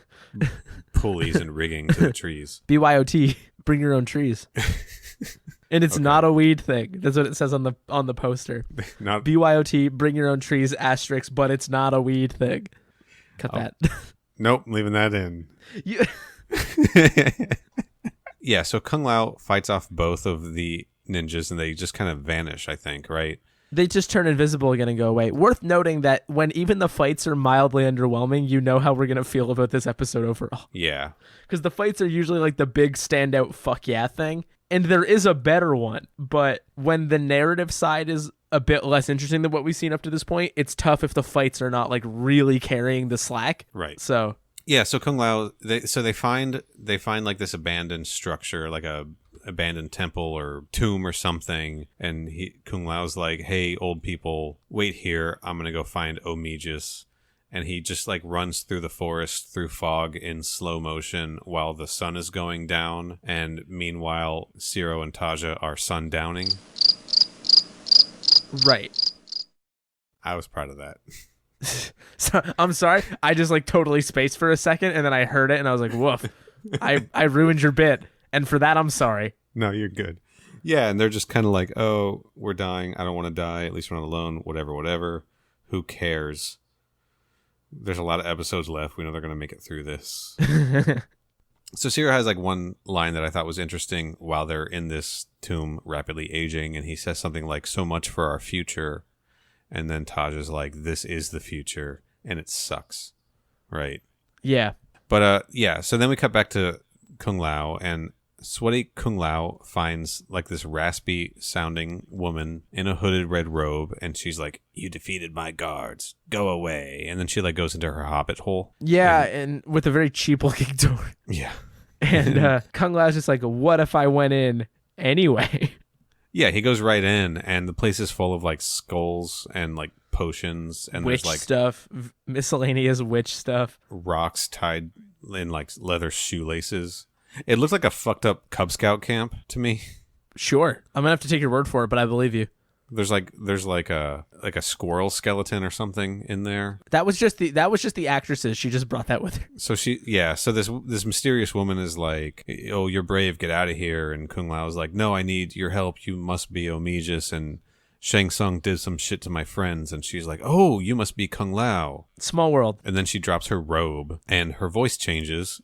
pulleys and rigging to the trees. BYOT, bring your own trees. And it's not a weed thing. That's what it says on the poster. Not BYOT, bring your own trees, asterisk, but it's not a weed thing. Cut that. Nope, leaving that in. Yeah, so Kung Lao fights off both of the ninjas and they just kind of vanish, I think, right? They just turn invisible again and go away. Worth noting that when even the fights are mildly underwhelming, you know how we're going to feel about this episode overall. Yeah. Because the fights are usually like the big standout fuck yeah thing. And there is a better one. But when the narrative side is a bit less interesting than what we've seen up to this point, it's tough if the fights are not like really carrying the slack. Right. So yeah, so Kung Lao, they find like this abandoned structure, like a abandoned temple or tomb or something, and Kung Lao's like, "Hey, old people, wait here. I'm gonna go find Omegis." And he just like runs through the forest through fog in slow motion while the sun is going down, and meanwhile Siro and Taja are sundowning. Right. I was proud of that. So, I'm sorry. I just like totally spaced for a second, and then I heard it, and I was like, "Woof!" I ruined your bit, and for that, I'm sorry. No, you're good. Yeah, and they're just kind of like, "Oh, we're dying. I don't want to die. At least we're not alone. Whatever. Who cares?" There's a lot of episodes left. We know they're going to make it through this. So Siro has like one line that I thought was interesting while they're in this tomb rapidly aging, and he says something like, "So much for our future." And then Taja's like, "This is the future, and it sucks." Right? Yeah. But yeah, so then we cut back to Kung Lao, and sweaty Kung Lao finds like this raspy sounding woman in a hooded red robe, and she's like, "You defeated my guards. Go away." And then she like goes into her hobbit hole. Yeah, and with a very cheap looking door. Yeah. And Kung Lao's just like, "What if I went in anyway?" Yeah, he goes right in, and the place is full of like skulls and like potions, and witch there's like stuff, miscellaneous witch stuff, rocks tied in like leather shoelaces. It looks like a fucked up Cub Scout camp to me. Sure, I'm gonna have to take your word for it, but I believe you. There's like a squirrel skeleton or something in there. That was just the actresses. She just brought that with her. So so this mysterious woman is like, "Oh, you're brave, get out of here." And Kung Lao is like, "No, I need your help. You must be Omegis, and Shang Tsung did some shit to my friends." And she's like, "Oh, you must be Kung Lao." Small world. And then she drops her robe, and her voice changes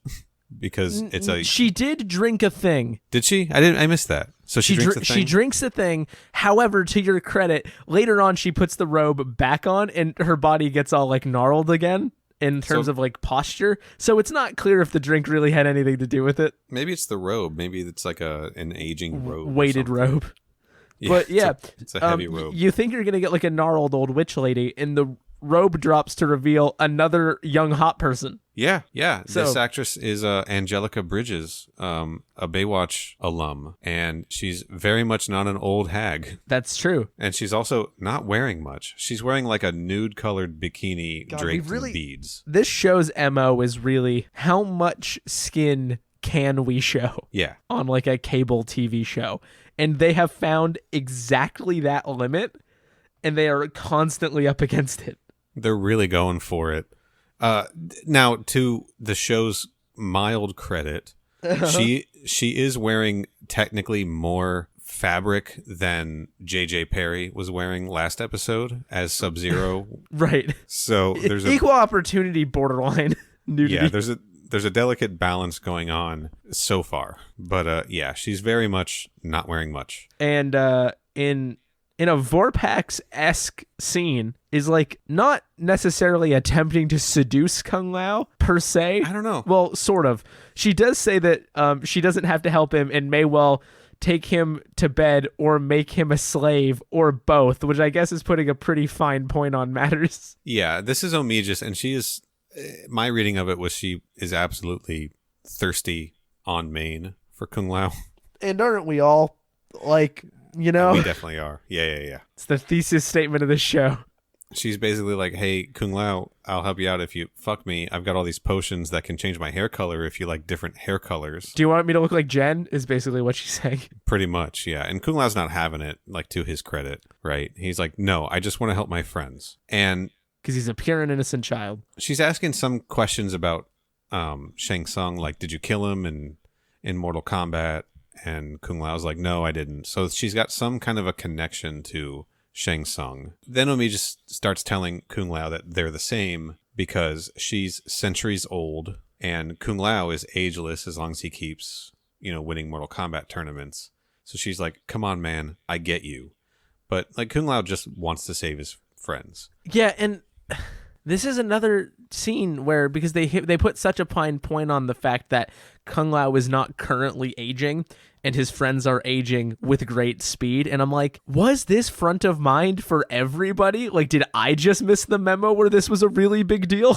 because it's a. She did drink a thing. Did she? I missed that. So she drinks the thing? She drinks the thing. However, to your credit, later on she puts the robe back on and her body gets all like gnarled again in terms of like posture. So it's not clear if the drink really had anything to do with it. Maybe it's the robe. Maybe it's like an aging robe. Weighted robe. Yeah, but yeah, it's a heavy robe. You think you're going to get like a gnarled old witch lady, and the robe drops to reveal another young hot person. Yeah. So, this actress is Angelica Bridges, a Baywatch alum, and she's very much not an old hag. That's true. And she's also not wearing much. She's wearing like a nude-colored bikini draped in beads. This show's MO is really how much skin can we show? Yeah. On like a cable TV show. And they have found exactly that limit, and they are constantly up against it. They're really going for it. Now, to the show's mild credit, she is wearing technically more fabric than JJ Perry was wearing last episode as Sub-Zero. Right. So there's equal opportunity borderline nudity. Yeah, there's a delicate balance going on so far. But yeah, she's very much not wearing much. And in a Vorpax-esque scene is like not necessarily attempting to seduce Kung Lao per se. I don't know. Well, sort of. She does say that she doesn't have to help him and may well take him to bed or make him a slave or both, which I guess is putting a pretty fine point on matters. Yeah, this is Omegis, and she is, my reading of it was she is absolutely thirsty on main for Kung Lao. And aren't we all? Like, you know? We definitely are. Yeah. It's the thesis statement of this show. She's basically like, "Hey, Kung Lao, I'll help you out if you fuck me. I've got all these potions that can change my hair color if you like different hair colors." Do you want me to look like Jen? Is basically what she's saying. Pretty much, yeah. And Kung Lao's not having it, like, to his credit, right? He's like, "No, I just want to help my friends." And because he's a pure and innocent child. She's asking some questions about Shang Tsung, like, "Did you kill him in Mortal Kombat?" And Kung Lao's like, "No, I didn't." So she's got some kind of a connection to Shang Tsung. Then Omi just starts telling Kung Lao that they're the same because she's centuries old and Kung Lao is ageless as long as he keeps, winning Mortal Kombat tournaments. So she's like, "Come on, man, I get you. But like Kung Lao just wants to save his friends. Yeah, and this is another scene where, because they put such a fine point on the fact that Kung Lao is not currently aging and his friends are aging with great speed, and I'm like, was this front of mind for everybody? Like, did I just miss the memo where this was a really big deal?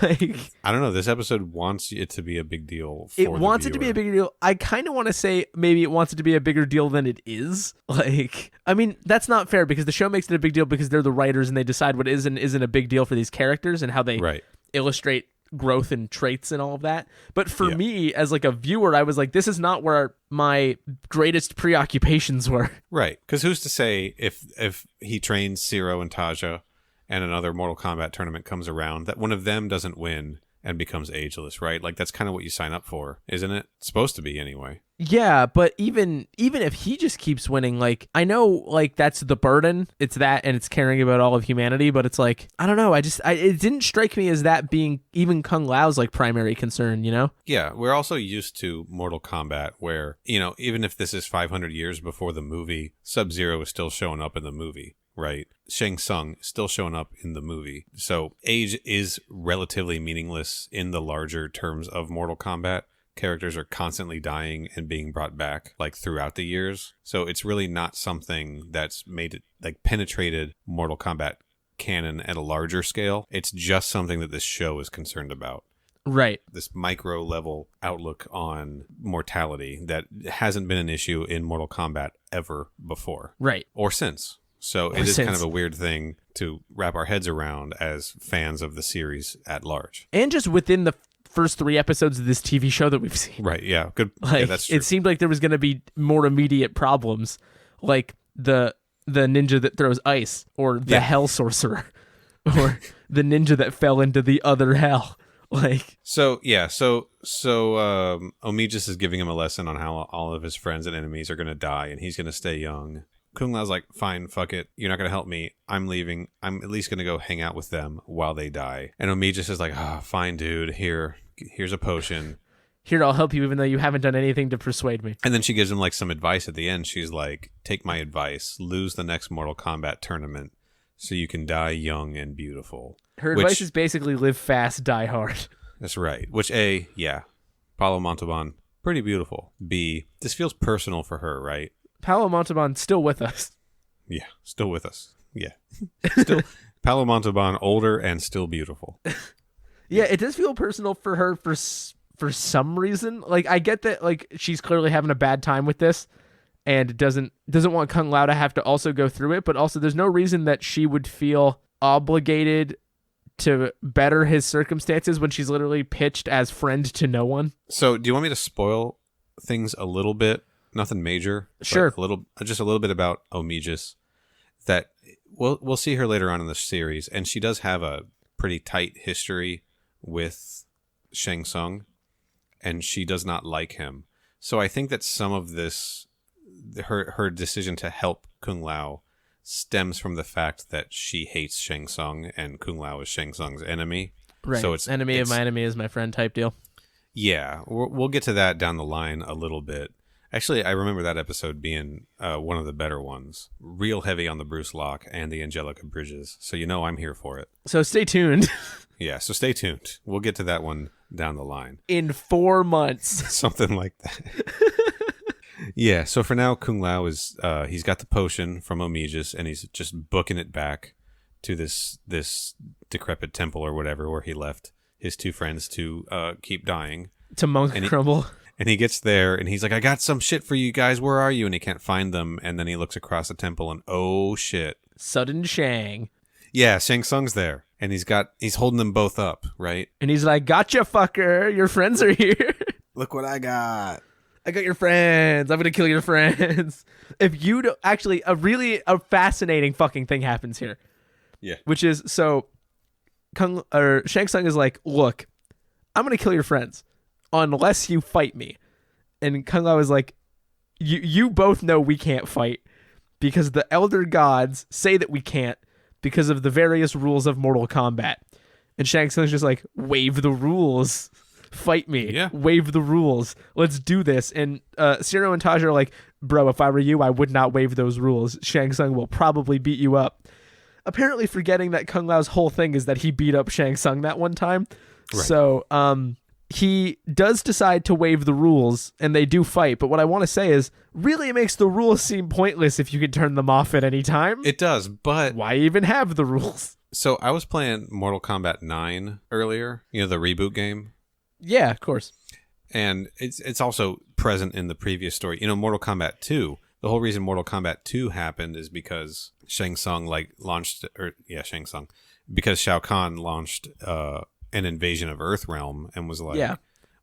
Like, I don't know. This episode wants it to be a big deal. It wants it to be a bigger deal. I kind of want to say maybe it wants it to be a bigger deal than it is. Like, I mean, that's not fair because the show makes it a big deal because they're the writers and they decide what is and isn't a big deal for these characters and how they illustrate growth and traits and all of that. But for me, as like a viewer, I was like, this is not where my greatest preoccupations were. Right. Because who's to say if he trains Siro and Taja and another Mortal Kombat tournament comes around, that one of them doesn't win and becomes ageless, right? Like, that's kind of what you sign up for, isn't it? It's supposed to be anyway. Yeah, but even if he just keeps winning, like, I know, like, that's the burden. It's that, and it's caring about all of humanity, but it's like, I don't know. It didn't strike me as that being even Kung Lao's, like, primary concern, you know? Yeah, we're also used to Mortal Kombat where, you know, even if this is 500 years before the movie, Sub-Zero is still showing up in the movie. Right. Shang Tsung still showing up in the movie. So age is relatively meaningless in the larger terms of Mortal Kombat. Characters are constantly dying and being brought back like throughout the years. So it's really not something that's made it like penetrated Mortal Kombat canon at a larger scale. It's just something that this show is concerned about. Right. This micro level outlook on mortality that hasn't been an issue in Mortal Kombat ever before. Right. Or since. So it is kind of a weird thing to wrap our heads around as fans of the series at large. And just within the first 3 episodes of this TV show that we've seen. Right, yeah. Good. Like, yeah, that's true. It seemed like there was going to be more immediate problems, like the ninja that throws ice, or the hell sorcerer, or the ninja that fell into the other hell. Like, so Omegis is giving him a lesson on how all of his friends and enemies are going to die, and he's going to stay young. Kung Lao's like, fine, fuck it. You're not going to help me. I'm leaving. I'm at least going to go hang out with them while they die. And Omegis is like, fine, dude. Here's a potion. Here, I'll help you even though you haven't done anything to persuade me. And then she gives him like some advice at the end. She's like, take my advice. Lose the next Mortal Kombat tournament so you can die young and beautiful. Her advice is basically live fast, die hard. That's right. Which A, yeah. Paolo Montalban, pretty beautiful. B, this feels personal for her, right? Paolo Montalban still with us. Yeah, still with us. Yeah. Still Paolo Montalban, older and still beautiful. Yeah, it does feel personal for her for some reason. Like, I get that, like, she's clearly having a bad time with this and doesn't want Kung Lao to have to also go through it, but also there's no reason that she would feel obligated to better his circumstances when she's literally pitched as friend to no one. So, do you want me to spoil things a little bit? Nothing major. Sure. Just a little bit about Omegis. That we'll see her later on in the series, and she does have a pretty tight history with Shang Tsung, and she does not like him. So I think that some of this, her decision to help Kung Lao, stems from the fact that she hates Shang Tsung, and Kung Lao is Shang Tsung's enemy. Right. So it's enemy of my enemy is my friend type deal. Yeah, we'll get to that down the line a little bit. Actually, I remember that episode being one of the better ones. Real heavy on the Bruce Locke and the Angelica Bridges. So you know I'm here for it. So stay tuned. Yeah, so stay tuned. We'll get to that one down the line. In 4 months. Something like that. Yeah, so for now, Kung Lao is, he's got the potion from Omegis, and he's just booking it back to this decrepit temple or whatever where he left his 2 friends to keep dying. To monk crumble. And he gets there, and he's like, I got some shit for you guys. Where are you? And he can't find them. And then he looks across the temple, and oh, shit. Sudden Shang. Yeah, Shang Tsung's there. And he's holding them both up, right? And he's like, gotcha, fucker. Your friends are here. Look what I got. I got your friends. I'm going to kill your friends. If you don't... Actually, a fascinating fucking thing happens here. Yeah. Which is, so... Shang Tsung is like, look, I'm going to kill your friends unless you fight me. And Kung Lao is like, you both know we can't fight because the elder gods say that we can't because of the various rules of Mortal Kombat. And Shang Tsung's just like, waive the rules. Fight me. Yeah. Waive the rules. Let's do this. And Siro and Taja are like, bro, if I were you, I would not waive those rules. Shang Tsung will probably beat you up. Apparently forgetting that Kung Lao's whole thing is that he beat up Shang Tsung that one time. Right. So he does decide to waive the rules, and they do fight. But what I want to say is, really it makes the rules seem pointless if you can turn them off at any time. It does, but... why even have the rules? So I was playing Mortal Kombat 9 earlier, the reboot game. Yeah, of course. And it's also present in the previous story. Mortal Kombat 2, the whole reason Mortal Kombat 2 happened is because Shang Tsung Shang Tsung, because Shao Kahn launched an invasion of Earthrealm and was like,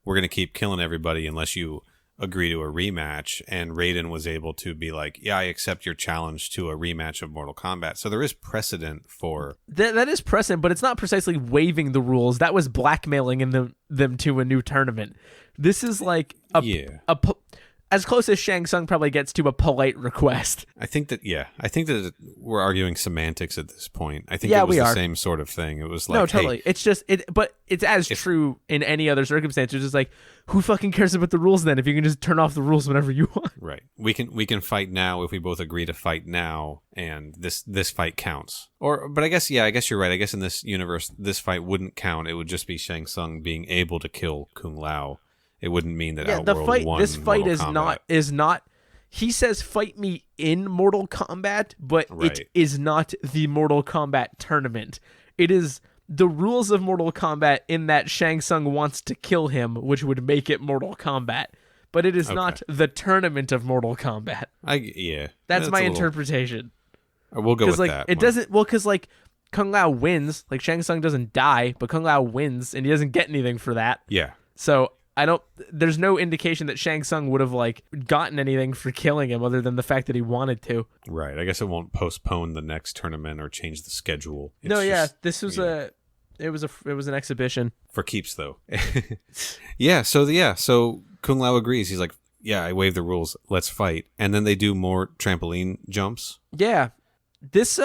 we're going to keep killing everybody unless you agree to a rematch. And Raiden was able to be like, yeah, I accept your challenge to a rematch of Mortal Kombat. So there is precedent for... That is precedent, but it's not precisely waiving the rules. That was blackmailing them to a new tournament. This is like as close as Shang Tsung probably gets to a polite request. I think that we're arguing semantics at this point. I think it was the same sort of thing. It was like, no, totally. Hey, it's just but it's as true in any other circumstance. It's just like, who fucking cares about the rules then if you can just turn off the rules whenever you want? Right. We can fight now if we both agree to fight now, and this fight counts. But I guess you're right. I guess in this universe, this fight wouldn't count. It would just be Shang Tsung being able to kill Kung Lao. It wouldn't mean that Outworld won. This fight Mortal is not. He says, "Fight me in Mortal Kombat," but it is not the Mortal Kombat tournament. It is the rules of Mortal Kombat in that Shang Tsung wants to kill him, which would make it Mortal Kombat. But it is not the tournament of Mortal Kombat. That's my interpretation. We'll go with that. It doesn't. Well, because Kung Lao wins. Shang Tsung doesn't die, but Kung Lao wins, and he doesn't get anything for that. Yeah. So. There's no indication that Shang Tsung would have gotten anything for killing him other than the fact that he wanted to. Right. I guess it won't postpone the next tournament or change the schedule. This was it was an exhibition. For keeps though. So Kung Lao agrees. He's like, yeah, I waive the rules. Let's fight. And then they do more trampoline jumps. Yeah. This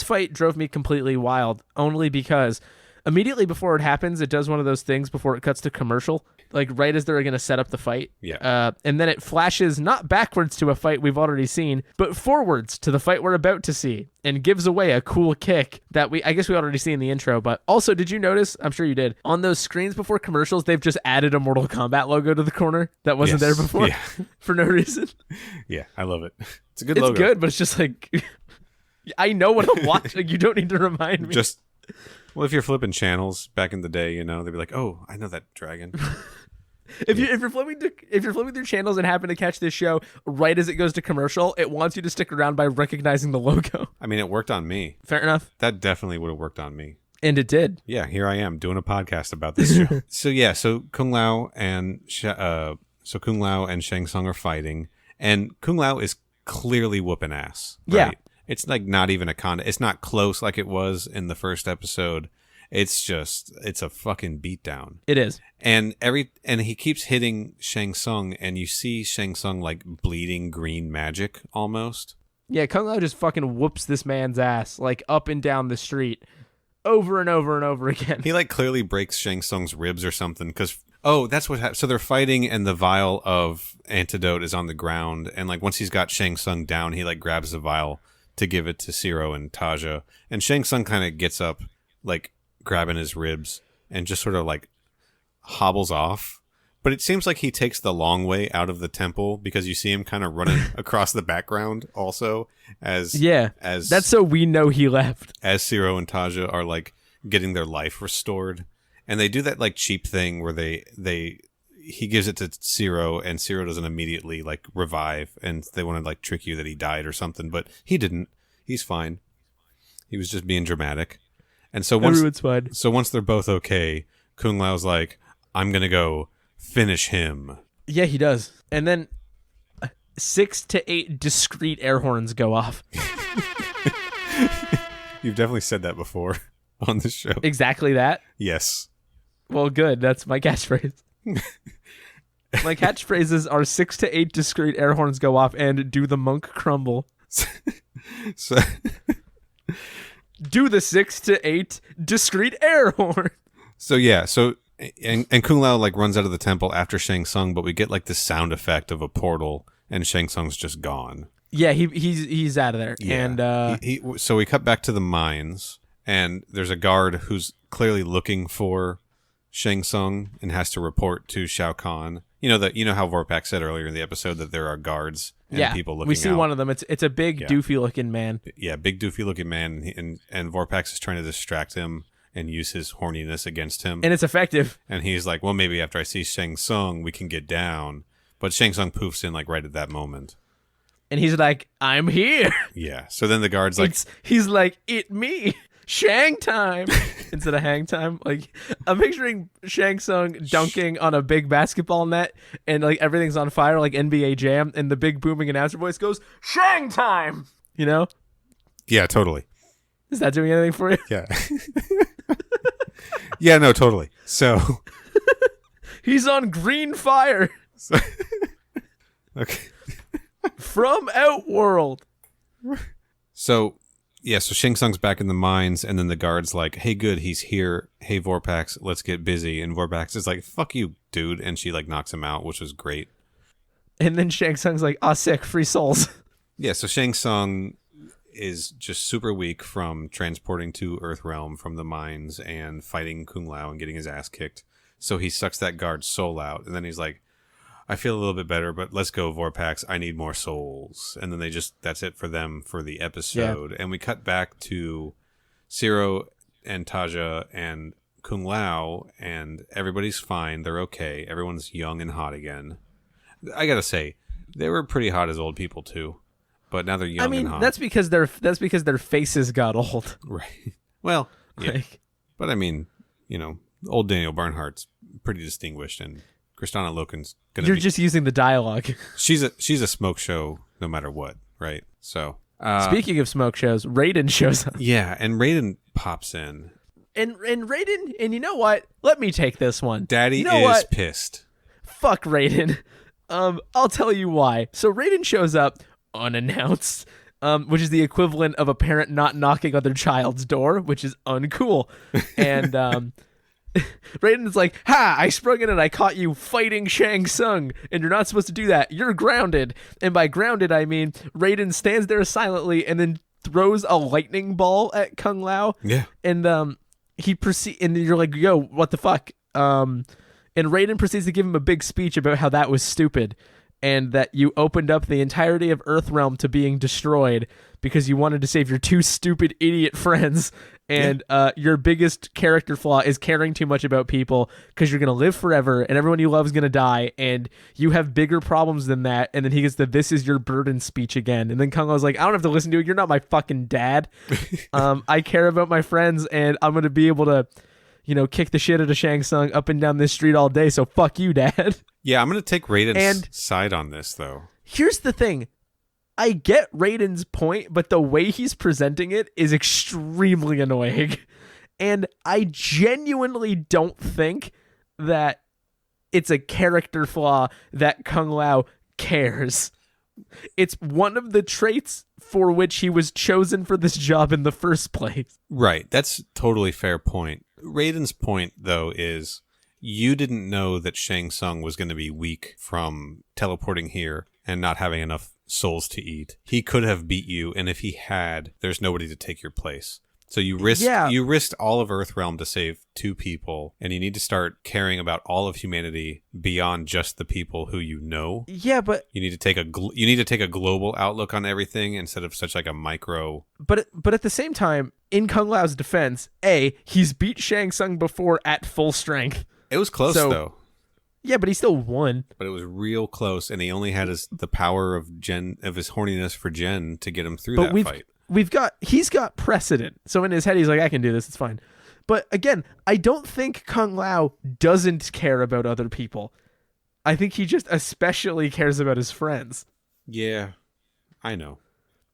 fight drove me completely wild only because immediately before it happens, it does one of those things before it cuts to commercial, right as they're going to set up the fight. Yeah. And then it flashes not backwards to a fight we've already seen, but forwards to the fight we're about to see, and gives away a cool kick that I guess we already see in the intro. But also, did you notice, I'm sure you did, on those screens before commercials, they've just added a Mortal Kombat logo to the corner that wasn't there before for no reason. Yeah, I love it. It's a good logo. It's good, but it's just I know what I'm watching. You don't need to remind me. Well, if you're flipping channels back in the day, they'd be like, "Oh, I know that dragon." If you're flipping through channels and happen to catch this show right as it goes to commercial, it wants you to stick around by recognizing the logo. I mean, it worked on me. Fair enough. That definitely would have worked on me. And it did. Yeah, here I am doing a podcast about this show. So Kung Lao and Shang Tsung are fighting, and Kung Lao is clearly whooping ass. Right? Yeah. It's not even a contest. It's not close like it was in the first episode. It's a fucking beatdown. It is. And he keeps hitting Shang Tsung, and you see Shang Tsung bleeding green magic almost. Yeah, Kung Lao just fucking whoops this man's ass up and down the street over and over and over again. He clearly breaks Shang Tsung's ribs or something because that's what happened. So they're fighting, and the vial of antidote is on the ground, and once he's got Shang Tsung down, he grabs the vial to give it to Siro and Taja, and Shang Tsung kind of gets up, grabbing his ribs, and just sort of hobbles off. But it seems like he takes the long way out of the temple because you see him kind of running across the background also as that's so we know he left. As Siro and Taja are getting their life restored. And they do that cheap thing where he gives it to Siro, and Siro doesn't immediately revive, and they want to trick you that he died or something, but he didn't. He's fine. He was just being dramatic. And so everyone's fine. So once they're both okay, Kung Lao's like, I'm gonna go finish him. Yeah, he does. And then 6 to 8 discrete air horns go off. You've definitely said that before on this show. Exactly that? Yes. Well, good. That's my catchphrase. My catchphrases are 6 to 8 discrete air horns go off and do the monk crumble. So do the 6 to 8 discrete air horn. So And Kung Lao like runs out of the temple after Shang Tsung, but we get like this sound effect of a portal, and Shang Tsung's just gone. Yeah, he's out of there. Yeah. And so we cut back to the mines, and there's a guard who's clearly looking for Shang Tsung and has to report to Shao Kahn. You know how Vorpax said earlier in the episode that there are guards and people looking. We see out. one of them. It's a big doofy looking man. Yeah, big doofy looking man, and Vorpax is trying to distract him and use his horniness against him. And it's effective. And he's like, well, maybe after I see Shang Tsung, we can get down. But Shang Tsung poofs in like right at that moment. And he's like, I'm here. Yeah. So then the guard's like, he's like, it me. Shang time instead of hang time. Like, I'm picturing Shang Tsung dunking on a big basketball net and like everything's on fire like NBA Jam, and the big booming announcer voice goes, Shang time. You know? Yeah, totally. Is that doing anything for you? Yeah. Yeah, no, totally. So he's on green fire. Okay. From Outworld. So Shang Tsung's back in the mines, and then the guard's like, hey, good, he's here. Hey, Vorpax, let's get busy. And Vorpax is like, fuck you, dude. And she like knocks him out, which was great. And then Shang Tsung's like, sick, free souls. Yeah, so Shang Tsung is just super weak from transporting to Earthrealm from the mines and fighting Kung Lao and getting his ass kicked. So he sucks that guard's soul out, and then he's like, I feel a little bit better, but let's go, Vorpax. I need more souls. And then that's it for them for the episode. Yeah. And we cut back to Siro and Taja and Kung Lao, and everybody's fine. They're okay. Everyone's young and hot again. I gotta say, they were pretty hot as old people too, but now they're young and hot. That's because their faces got old. Right. Well, yeah. But I mean, old Daniel Barnhart's pretty distinguished, and Kristana Loken's gonna You're just using the dialogue. She's a smoke show no matter what, right? So speaking of smoke shows, Raiden shows up. Yeah, and Raiden pops in. And Raiden, and you know what? Let me take this one. Daddy is pissed. Fuck Raiden. I'll tell you why. So Raiden shows up unannounced, which is the equivalent of a parent not knocking on their child's door, which is uncool. And Raiden is like, ha, I sprung in and I caught you fighting Shang Tsung, and you're not supposed to do that. You're grounded. And by grounded, I mean Raiden stands there silently and then throws a lightning ball at Kung Lao. Yeah. And and you're like, yo, what the fuck? And Raiden proceeds to give him a big speech about how that was stupid, and that you opened up the entirety of Earthrealm to being destroyed because you wanted to save your two stupid idiot friends. And your biggest character flaw is caring too much about people because you're going to live forever and everyone you love is going to die, and you have bigger problems than that. And then he gets the "this is your burden" speech again. And then Kung Lao's like, I don't have to listen to it. You're not my fucking dad. I care about my friends, and I'm going to be able to, kick the shit out of Shang Tsung up and down this street all day. So fuck you, Dad. Yeah, I'm going to take Raiden's side on this, though. Here's the thing. I get Raiden's point, but the way he's presenting it is extremely annoying. And I genuinely don't think that it's a character flaw that Kung Lao cares. It's one of the traits for which he was chosen for this job in the first place. Right. That's totally fair point. Raiden's point, though, is you didn't know that Shang Tsung was going to be weak from teleporting here and not having enough souls to eat. He could have beat you, and if he had, there's nobody to take your place. So you risked all of Earthrealm to save two people, and you need to start caring about all of humanity beyond just the people who you know. Yeah, but you need to take a global outlook on everything instead of such like a micro. But at the same time, in Kung Lao's defense, he's beat Shang Tsung before at full strength. It was close though. Yeah, but he still won. But it was real close, and he only had the power of his horniness for Jen to get him through that fight. He's got precedent. So in his head, he's like, I can do this. It's fine. But again, I don't think Kung Lao doesn't care about other people. I think he just especially cares about his friends. Yeah, I know.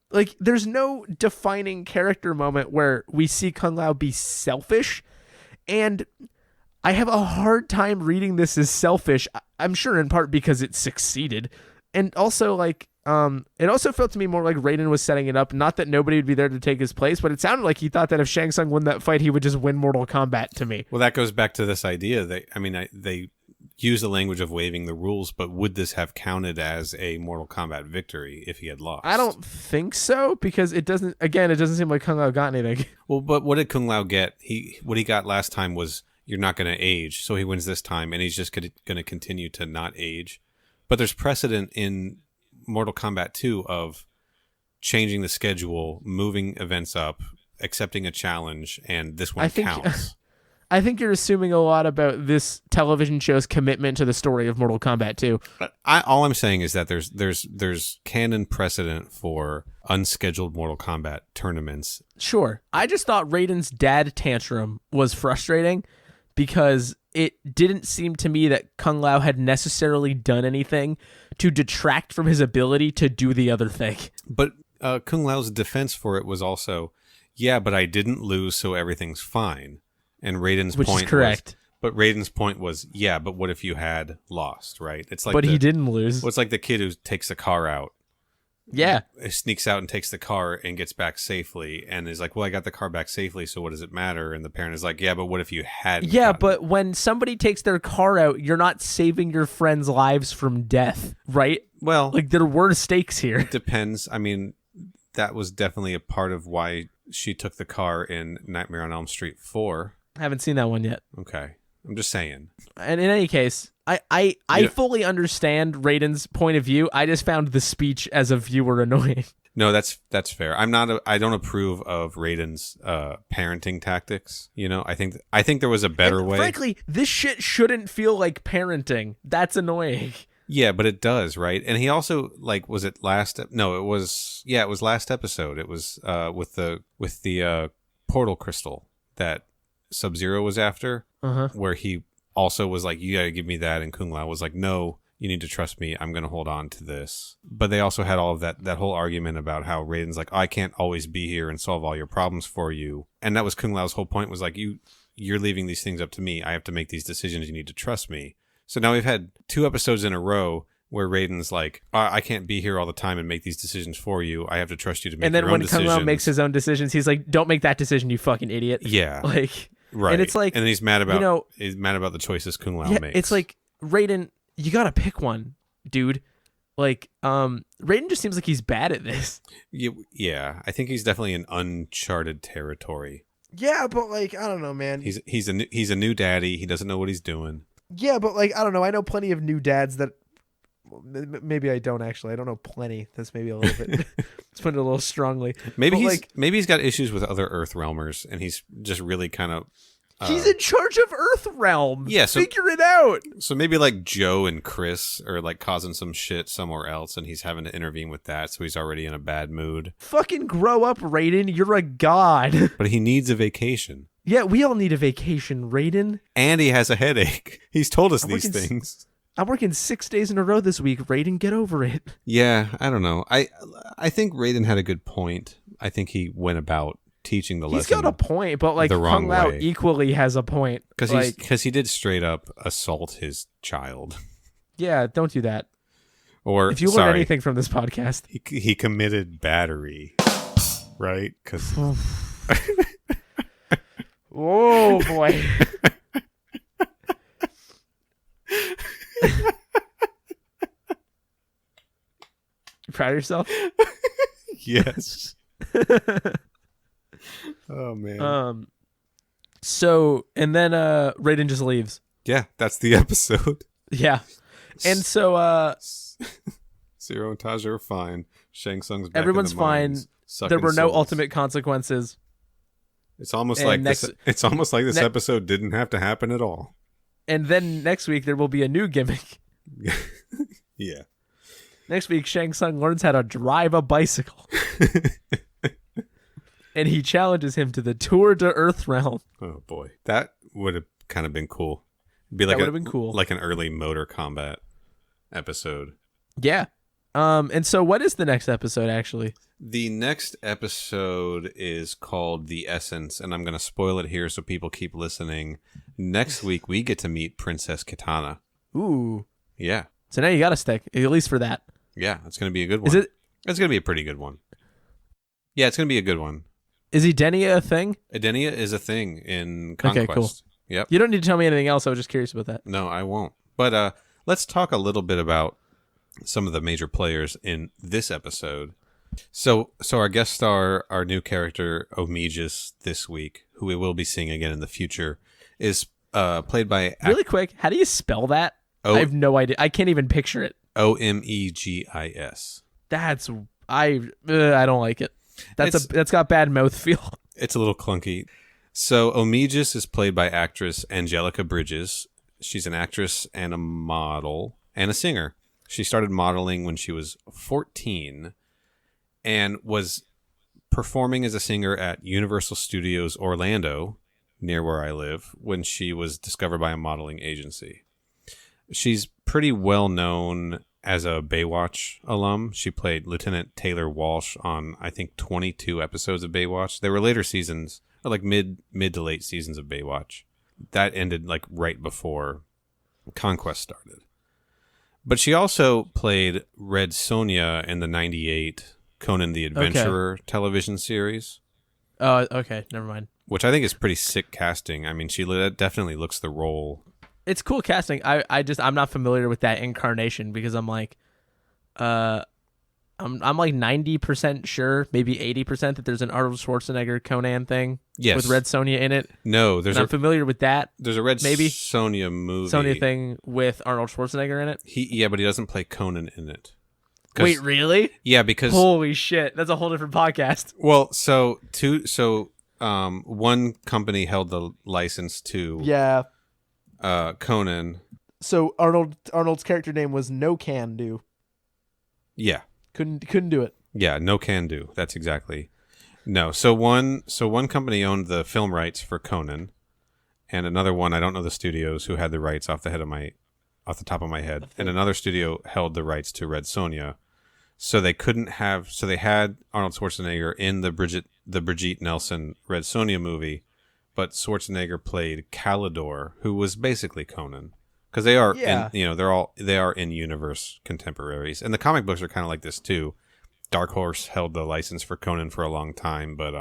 Like, there's no defining character moment where we see Kung Lao be selfish, and I have a hard time reading this as selfish. I'm sure in part because it succeeded. And also, like, It also felt to me more like Raiden was setting it up. Not that nobody would be there to take his place, but it sounded like he thought that if Shang Tsung won that fight, he would just win Mortal Kombat to me. Well, that goes back to this idea that, they use the language of waiving the rules, but would this have counted as a Mortal Kombat victory if he had lost? I don't think so, because it doesn't seem like Kung Lao got anything. Well, but what did Kung Lao get? What he got last time was, you're not going to age, so he wins this time, and he's just going to continue to not age. But there's precedent in Mortal Kombat 2 of changing the schedule, moving events up, accepting a challenge, and this one counts. I think you're assuming a lot about this television show's commitment to the story of Mortal Kombat 2. All I'm saying is that there's canon precedent for unscheduled Mortal Kombat tournaments. Sure. I just thought Raiden's dad tantrum was frustrating because it didn't seem to me that Kung Lao had necessarily done anything to detract from his ability to do the other thing. But Kung Lao's defense for it was also, yeah, but I didn't lose, so everything's fine. And Raiden's Which point is correct. But Raiden's point was, yeah, but what if you had lost, right? It's like, he didn't lose. Well, it's like the kid who takes the car out. Yeah. Sneaks out and takes the car and gets back safely, and is like, well, I got the car back safely, so what does it matter? And the parent is like, yeah, but what if you hadn't? Yeah, but when somebody takes their car out, you're not saving your friends' lives from death, right? Well, like, there were stakes here. It depends. I mean, that was definitely a part of why she took the car in Nightmare on Elm Street 4. I haven't seen that one yet. Okay. I'm just saying. And in any case, I fully understand Raiden's point of view. I just found the speech as a viewer annoying. No, that's fair. I don't approve of Raiden's parenting tactics. You know, I think there was a better way. Frankly, this shit shouldn't feel like parenting. That's annoying. Yeah, but it does, right? And he also, like, was it last? No, it was last episode. It was with the portal crystal that Sub-Zero was after, where he also was like, you gotta give me that, and Kung Lao was like, no, you need to trust me, I'm gonna hold on to this. But they also had all of that whole argument about how Raiden's like, I can't always be here and solve all your problems for you, and that was Kung Lao's whole point, was like, you're leaving these things up to me, I have to make these decisions, you need to trust me. So now we've had 2 episodes in a row where Raiden's like, I can't be here all the time and make these decisions for you. I have to trust you to make your own decisions. And then when Kung Lao makes his own decisions, he's like, don't make that decision, you fucking idiot. Yeah. Like, right. And it's like, and then he's mad about the choices Kung Lao makes. It's like, Raiden, you gotta pick one, dude. Like, Raiden just seems like he's bad at this. Yeah. I think he's definitely in uncharted territory. Yeah, but like, I don't know, man. He's a new daddy. He doesn't know what he's doing. Yeah, but like, I don't know. I know plenty of new dads that. Maybe I don't actually. I don't know plenty. That's maybe a little bit. Let's put it a little strongly. Maybe he's got issues with other Earth Realmers, and he's just really kind of. He's in charge of Earth Realm. Yeah, so, figure it out. So maybe like Joe and Chris are like causing some shit somewhere else, and he's having to intervene with that. So he's already in a bad mood. Fucking grow up, Raiden. You're a god. But he needs a vacation. Yeah, we all need a vacation, Raiden. And he has a headache. He's told us these things. I'm working 6 days in a row this week. Raiden, get over it. Yeah, I don't know. I think Raiden had a good point. I think he went about teaching the lesson. He's got a point, but like Kung Lao equally has a point. Because he did straight up assault his child. Yeah, don't do that. Or if you learn anything from this podcast, he committed battery, right? Because oh boy. You proud of yourself? Yes. Oh man. So and then Raiden just leaves. Yeah, that's the episode. Yeah. And so Siro and Taja are fine. Shang Tsung's back. Everyone's in the mines, fine. There were souls. No ultimate consequences. It's almost like this episode didn't have to happen at all. And then next week there will be a new gimmick. Yeah. Next week Shang Tsung learns how to drive a bicycle. And he challenges him to the Tour de Earth Realm. Oh boy. That would have kind of been cool. That would have been cool. Like an early Mortal Kombat episode. Yeah. And so what is the next episode actually? The next episode is called The Essence, and I'm going to spoil it here so people keep listening. Next week, we get to meet Princess Kitana. Ooh. Yeah. So now you got to stick, at least for that. Yeah, it's going to be a good one. Is it? It's going to be a pretty good one. Yeah, it's going to be a good one. Is Edenia a thing? Edenia is a thing in Conquest. Okay, cool. Yep. You don't need to tell me anything else. I was just curious about that. No, I won't. But let's talk a little bit about some of the major players in this episode. So our guest star, our new character, Omegis, this week, who we will be seeing again in the future, is played by... Really quick, how do you spell that? I have no idea. I can't even picture it. Omegis. I don't like it. That's got bad mouthfeel. It's a little clunky. So Omegis is played by actress Angelica Bridges. She's an actress and a model and a singer. She started modeling when she was 14 and was performing as a singer at Universal Studios Orlando, near where I live, when she was discovered by a modeling agency. She's pretty well known as a Baywatch alum. She played Lieutenant Taylor Walsh on, I think, 22 episodes of Baywatch. There were later seasons, or like mid to late seasons of Baywatch. That ended like right before Conquest started. But she also played Red Sonja in the 98 Conan the Adventurer television series. Oh, okay. Never mind. Which I think is pretty sick casting. I mean, she definitely looks the role. It's cool casting. I'm not familiar with that incarnation because I'm like, I'm like 90% sure, maybe 80% that there's an Arnold Schwarzenegger Conan thing with Red Sonja in it. No, I'm familiar with that. There's a Red Sonja movie. Sonja thing with Arnold Schwarzenegger in it. But he doesn't play Conan in it. Wait, really? Yeah, because holy shit, that's a whole different podcast. Well, one company held the license to Conan. So Arnold's character name was No Can Do. Yeah. Couldn't do it. Yeah, no can do. That's exactly. No. So one company owned the film rights for Conan, and another one, I don't know the studios who had the rights off the top of my head, and another studio held the rights to Red Sonja. So they had Arnold Schwarzenegger in the Brigitte Nelson Red Sonja movie, but Schwarzenegger played Calidor, who was basically Conan. Because they are, they are in universe contemporaries, and the comic books are kind of like this too. Dark Horse held the license for Conan for a long time, but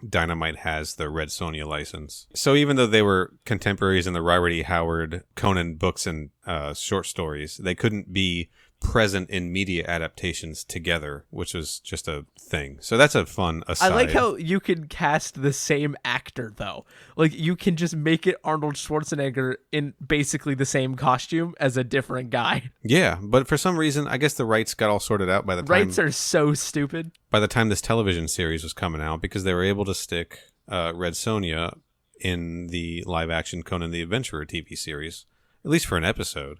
Dynamite has the Red Sonja license. So even though they were contemporaries in the Robert E. Howard Conan books and short stories, they couldn't be present in media adaptations together, which was just a thing. So that's a fun aside. I like how you can cast the same actor though. Like you can just make it Arnold Schwarzenegger in basically the same costume as a different guy. Yeah, but for some reason, I guess the rights got all sorted out by the time. Rights are so stupid. By the time this television series was coming out, because they were able to stick Red Sonja in the live-action Conan the Adventurer TV series, at least for an episode.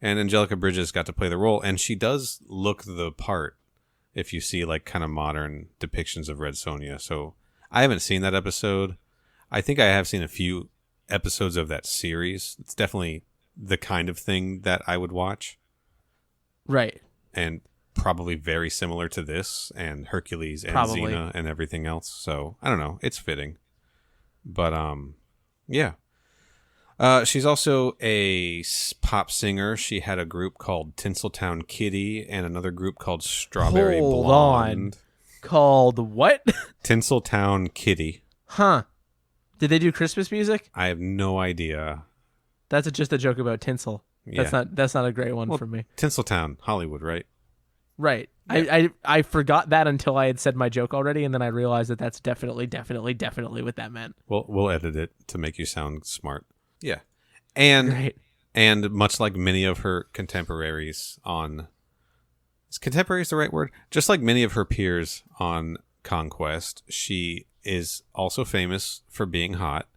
And Angelica Bridges got to play the role, and she does look the part if you see like kind of modern depictions of Red Sonja. So I haven't seen that episode. I think I have seen a few episodes of that series. It's definitely the kind of thing that I would watch. Right. And probably very similar to this and Hercules and Xena and everything else. So I don't know. It's fitting. But yeah. She's also a pop singer. She had a group called Tinseltown Kitty and another group called Strawberry Blonde. Called what? Tinseltown Kitty. Huh. Did they do Christmas music? I have no idea. That's just a joke about tinsel. Yeah. That's not a great one for me. Tinseltown, Hollywood, right? Right. Yeah. I forgot that until I had said my joke already, and then I realized that that's definitely what that meant. Well, we'll edit it to make you sound smart. Yeah. And much like many of her contemporaries on... Is contemporaries the right word? Just like many of her peers on Conquest, she is also famous for being hot.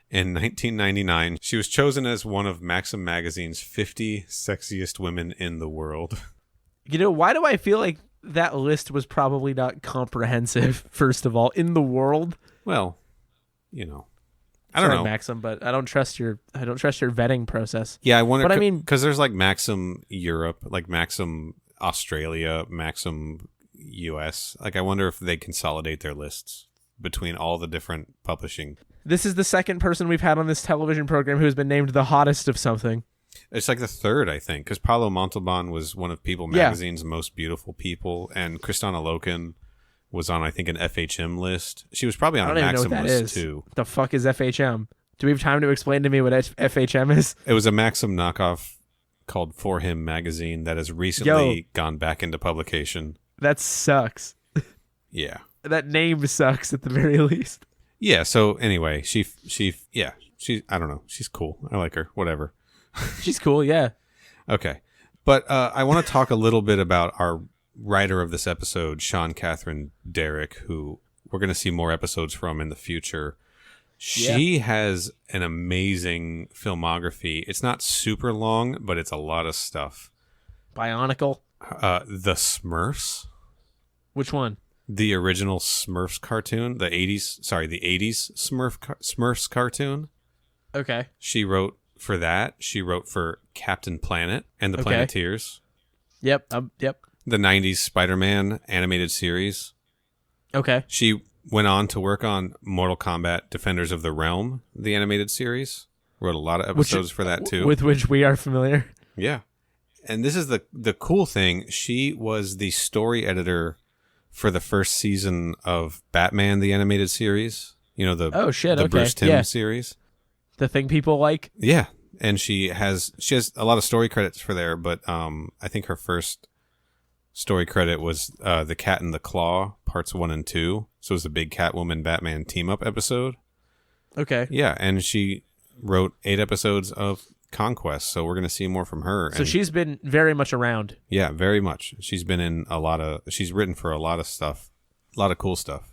In 1999, she was chosen as one of Maxim magazine's 50 sexiest women in the world. You know, why do I feel like that list was probably not comprehensive, first of all, in the world? Well, you know. I don't know, Maxim, but I don't trust your vetting process. Yeah, I wonder. But I mean, because there's like Maxim Europe, like Maxim Australia, Maxim US. Like, I wonder if they consolidate their lists between all the different publishing. This is the second person we've had on this television program who has been named the hottest of something. It's like the third, I think, because Paolo Montalban was one of People magazine's most beautiful people, and Kristana Loken was on, I think, an FHM list. She was probably on a Maxim list too. What the fuck is FHM? Do we have time to explain to me what FHM is? It was a Maxim knockoff called For Him magazine that has recently gone back into publication. That sucks. Yeah. That name sucks at the very least. Yeah, so anyway, she I don't know. She's cool. I like her. Whatever. She's cool, yeah. Okay. But I want to talk a little bit about our writer of this episode, Sean Catherine Derrick, who we're going to see more episodes from in the future. She has an amazing filmography. It's not super long, but it's a lot of stuff. Bionicle? The Smurfs. Which one? The original Smurfs cartoon, the 80s Smurfs cartoon. Okay. She wrote for that. She wrote for Captain Planet and the Planeteers. Yep. The 90s Spider-Man animated series. Okay. She went on to work on Mortal Kombat Defenders of the Realm, the animated series. Wrote a lot of episodes for that too. With which we are familiar. Yeah. And this is the cool thing. She was the story editor for the first season of Batman, the animated series. You know, the Bruce Timm series. The thing people like? Yeah. And she has a lot of story credits for there, but I think her first story credit was The Cat and the Claw, parts 1 and 2. So it was the big Catwoman Batman team-up episode. Okay. Yeah, and she wrote 8 episodes of Conquest, so we're going to see more from her. So she's been very much around. Yeah, very much. She's been in she's written for a lot of stuff, a lot of cool stuff,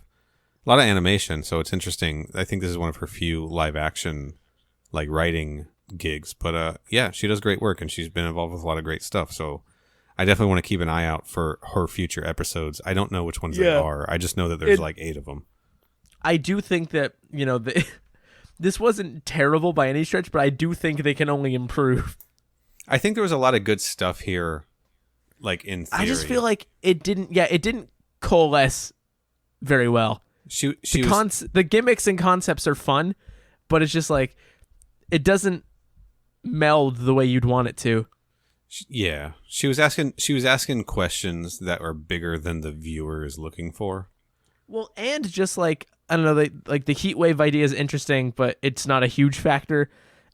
a lot of animation, so it's interesting. I think this is one of her few live action, like, writing gigs, but yeah, she does great work, and she's been involved with a lot of great stuff, so I definitely want to keep an eye out for her future episodes. I don't know which ones they are. I just know that there's like 8 of them. I do think that, this wasn't terrible by any stretch, but I do think they can only improve. I think there was a lot of good stuff here, like, in theory. I just feel like it didn't coalesce very well. The gimmicks and concepts are fun, but it's just like, it doesn't meld the way you'd want it to. Yeah. She was asking questions that are bigger than the viewer is looking for. Well, and just like, I don't know, like the heat wave idea is interesting, but it's not a huge factor.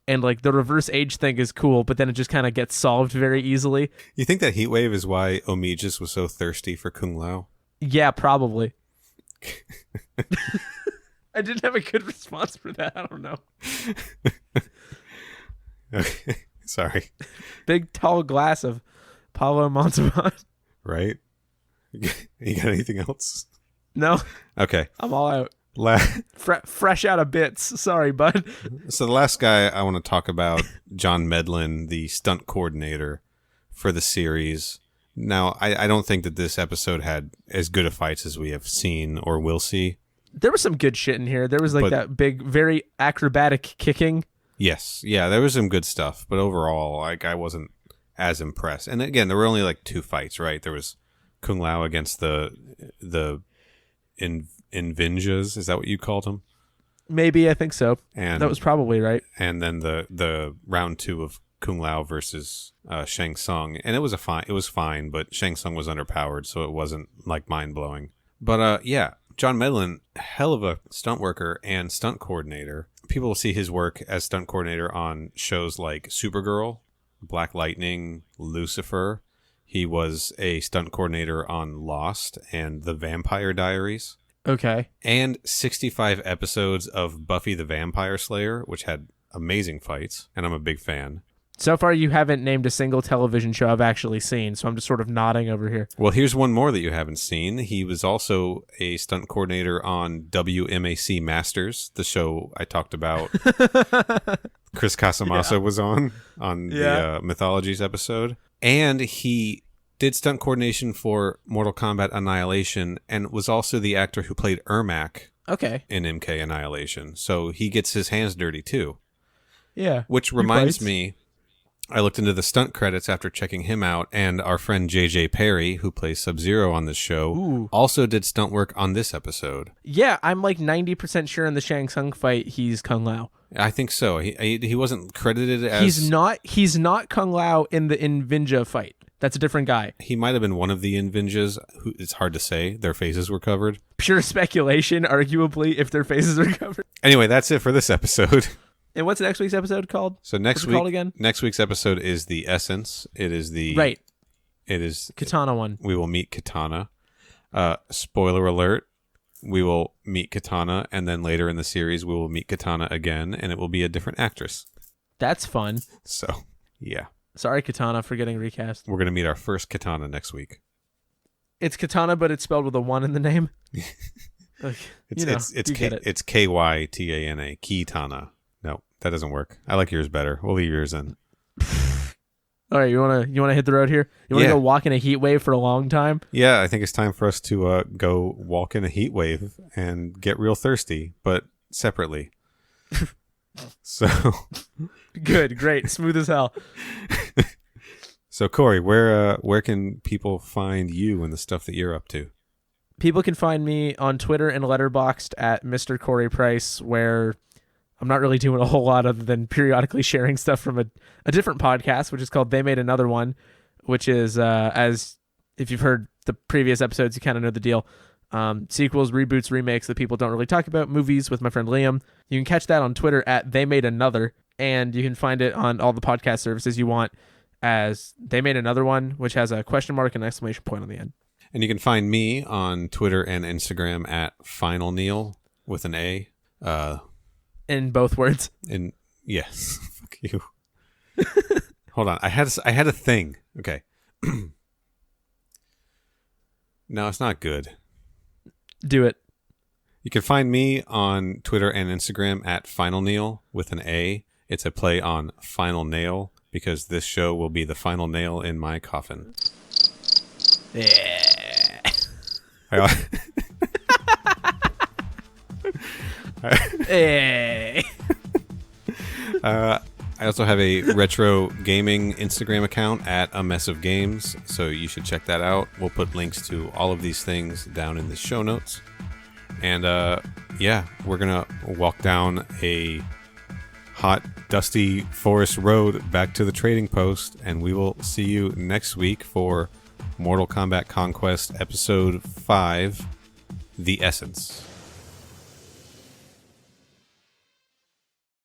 And like the reverse age thing is cool, but then it just kind of gets solved very easily. You think that heat wave is why Omegis was so thirsty for Kung Lao? Yeah, probably. I didn't have a good response for that. I don't know. Okay, sorry. Big tall glass of Paulo Montalban. Right? You got anything else? No. Okay. I'm all out. Fresh out of bits. Sorry, bud. So the last guy I want to talk about, John Medlin, the stunt coordinator for the series. Now, I don't think that this episode had as good of fights as we have seen or will see. There was some good shit in here. There was that big, very acrobatic kicking. Yes. Yeah, there was some good stuff. But overall, I wasn't as impressed. And again, there were only 2 fights, right? There was Kung Lao against the Invinjas. Is that what you called them? Maybe, I think so. And that was probably right. And then the round 2 of Kung Lao versus Shang Tsung, and it was fine, but Shang Tsung was underpowered, so it wasn't like mind blowing. But yeah, John Medlin, hell of a stunt worker and stunt coordinator. People will see his work as stunt coordinator on shows like Supergirl, Black Lightning, Lucifer. He was a stunt coordinator on Lost and The Vampire Diaries. Okay. And 65 episodes of Buffy the Vampire Slayer, which had amazing fights, and I'm a big fan. So far, you haven't named a single television show I've actually seen, so I'm just sort of nodding over here. Well, here's one more that you haven't seen. He was also a stunt coordinator on WMAC Masters, the show I talked about. Chris Casamassa was on the Mythologies episode. And he did stunt coordination for Mortal Kombat Annihilation and was also the actor who played Ermac in MK Annihilation. So he gets his hands dirty, too. Yeah. Which reminds me, I looked into the stunt credits after checking him out, and our friend JJ Perry, who plays Sub-Zero on this show, also did stunt work on this episode. Yeah, I'm like 90% sure in the Shang Tsung fight he's Kung Lao. I think so. He wasn't credited as... He's not Kung Lao in the Invinja fight. That's a different guy. He might have been one of the Invinjas. It's hard to say. Their faces were covered. Pure speculation, arguably, if their faces are covered. Anyway, that's it for this episode. And what's next week's episode called? So What's it called again? Next week's episode is the Essence. It is the... Right. It is... Katana one. We will meet Katana. Spoiler alert. We will meet Katana, and then later in the series, we will meet Katana again, and it will be a different actress. That's fun. So, yeah. Sorry, Katana, for getting recast. We're going to meet our first Katana next week. It's Katana, but it's spelled with a 1 in the name. Like, it's K-Y-T-A-N-A. Kitana. No, that doesn't work. I like yours better. We'll leave yours in. All right, you wanna hit the road here? You wanna go walk in a heat wave for a long time? Yeah, I think it's time for us to go walk in a heat wave and get real thirsty, but separately. So good, great, smooth as hell. So Corey, where can people find you and the stuff that you're up to? People can find me on Twitter and Letterboxd at Mr. Corey Price, where I'm not really doing a whole lot other than periodically sharing stuff from a different podcast, which is called They Made Another One, which is, as if you've heard the previous episodes, you kind of know the deal. Sequels, reboots, remakes that people don't really talk about, movies with my friend Liam. You can catch that on Twitter at They Made Another, and you can find it on all the podcast services you want as They Made Another One, which has a question mark and an exclamation point on the end. And you can find me on Twitter and Instagram at Final Neal with an A. In both words. In yes, fuck you. Hold on, I had a thing. Okay. No, it's not good. Do it. You can find me on Twitter and Instagram at Final Neal with an A. It's a play on Final Nail because this show will be the final nail in my coffin. Yeah. Hey. I also have a retro gaming Instagram account at A Mess of Games, so you should check that out. We'll put links to all of these things down in the show notes. And yeah, we're going to walk down a hot, dusty forest road back to the trading post, and we will see you next week for Mortal Kombat Conquest Episode 5, The Essence.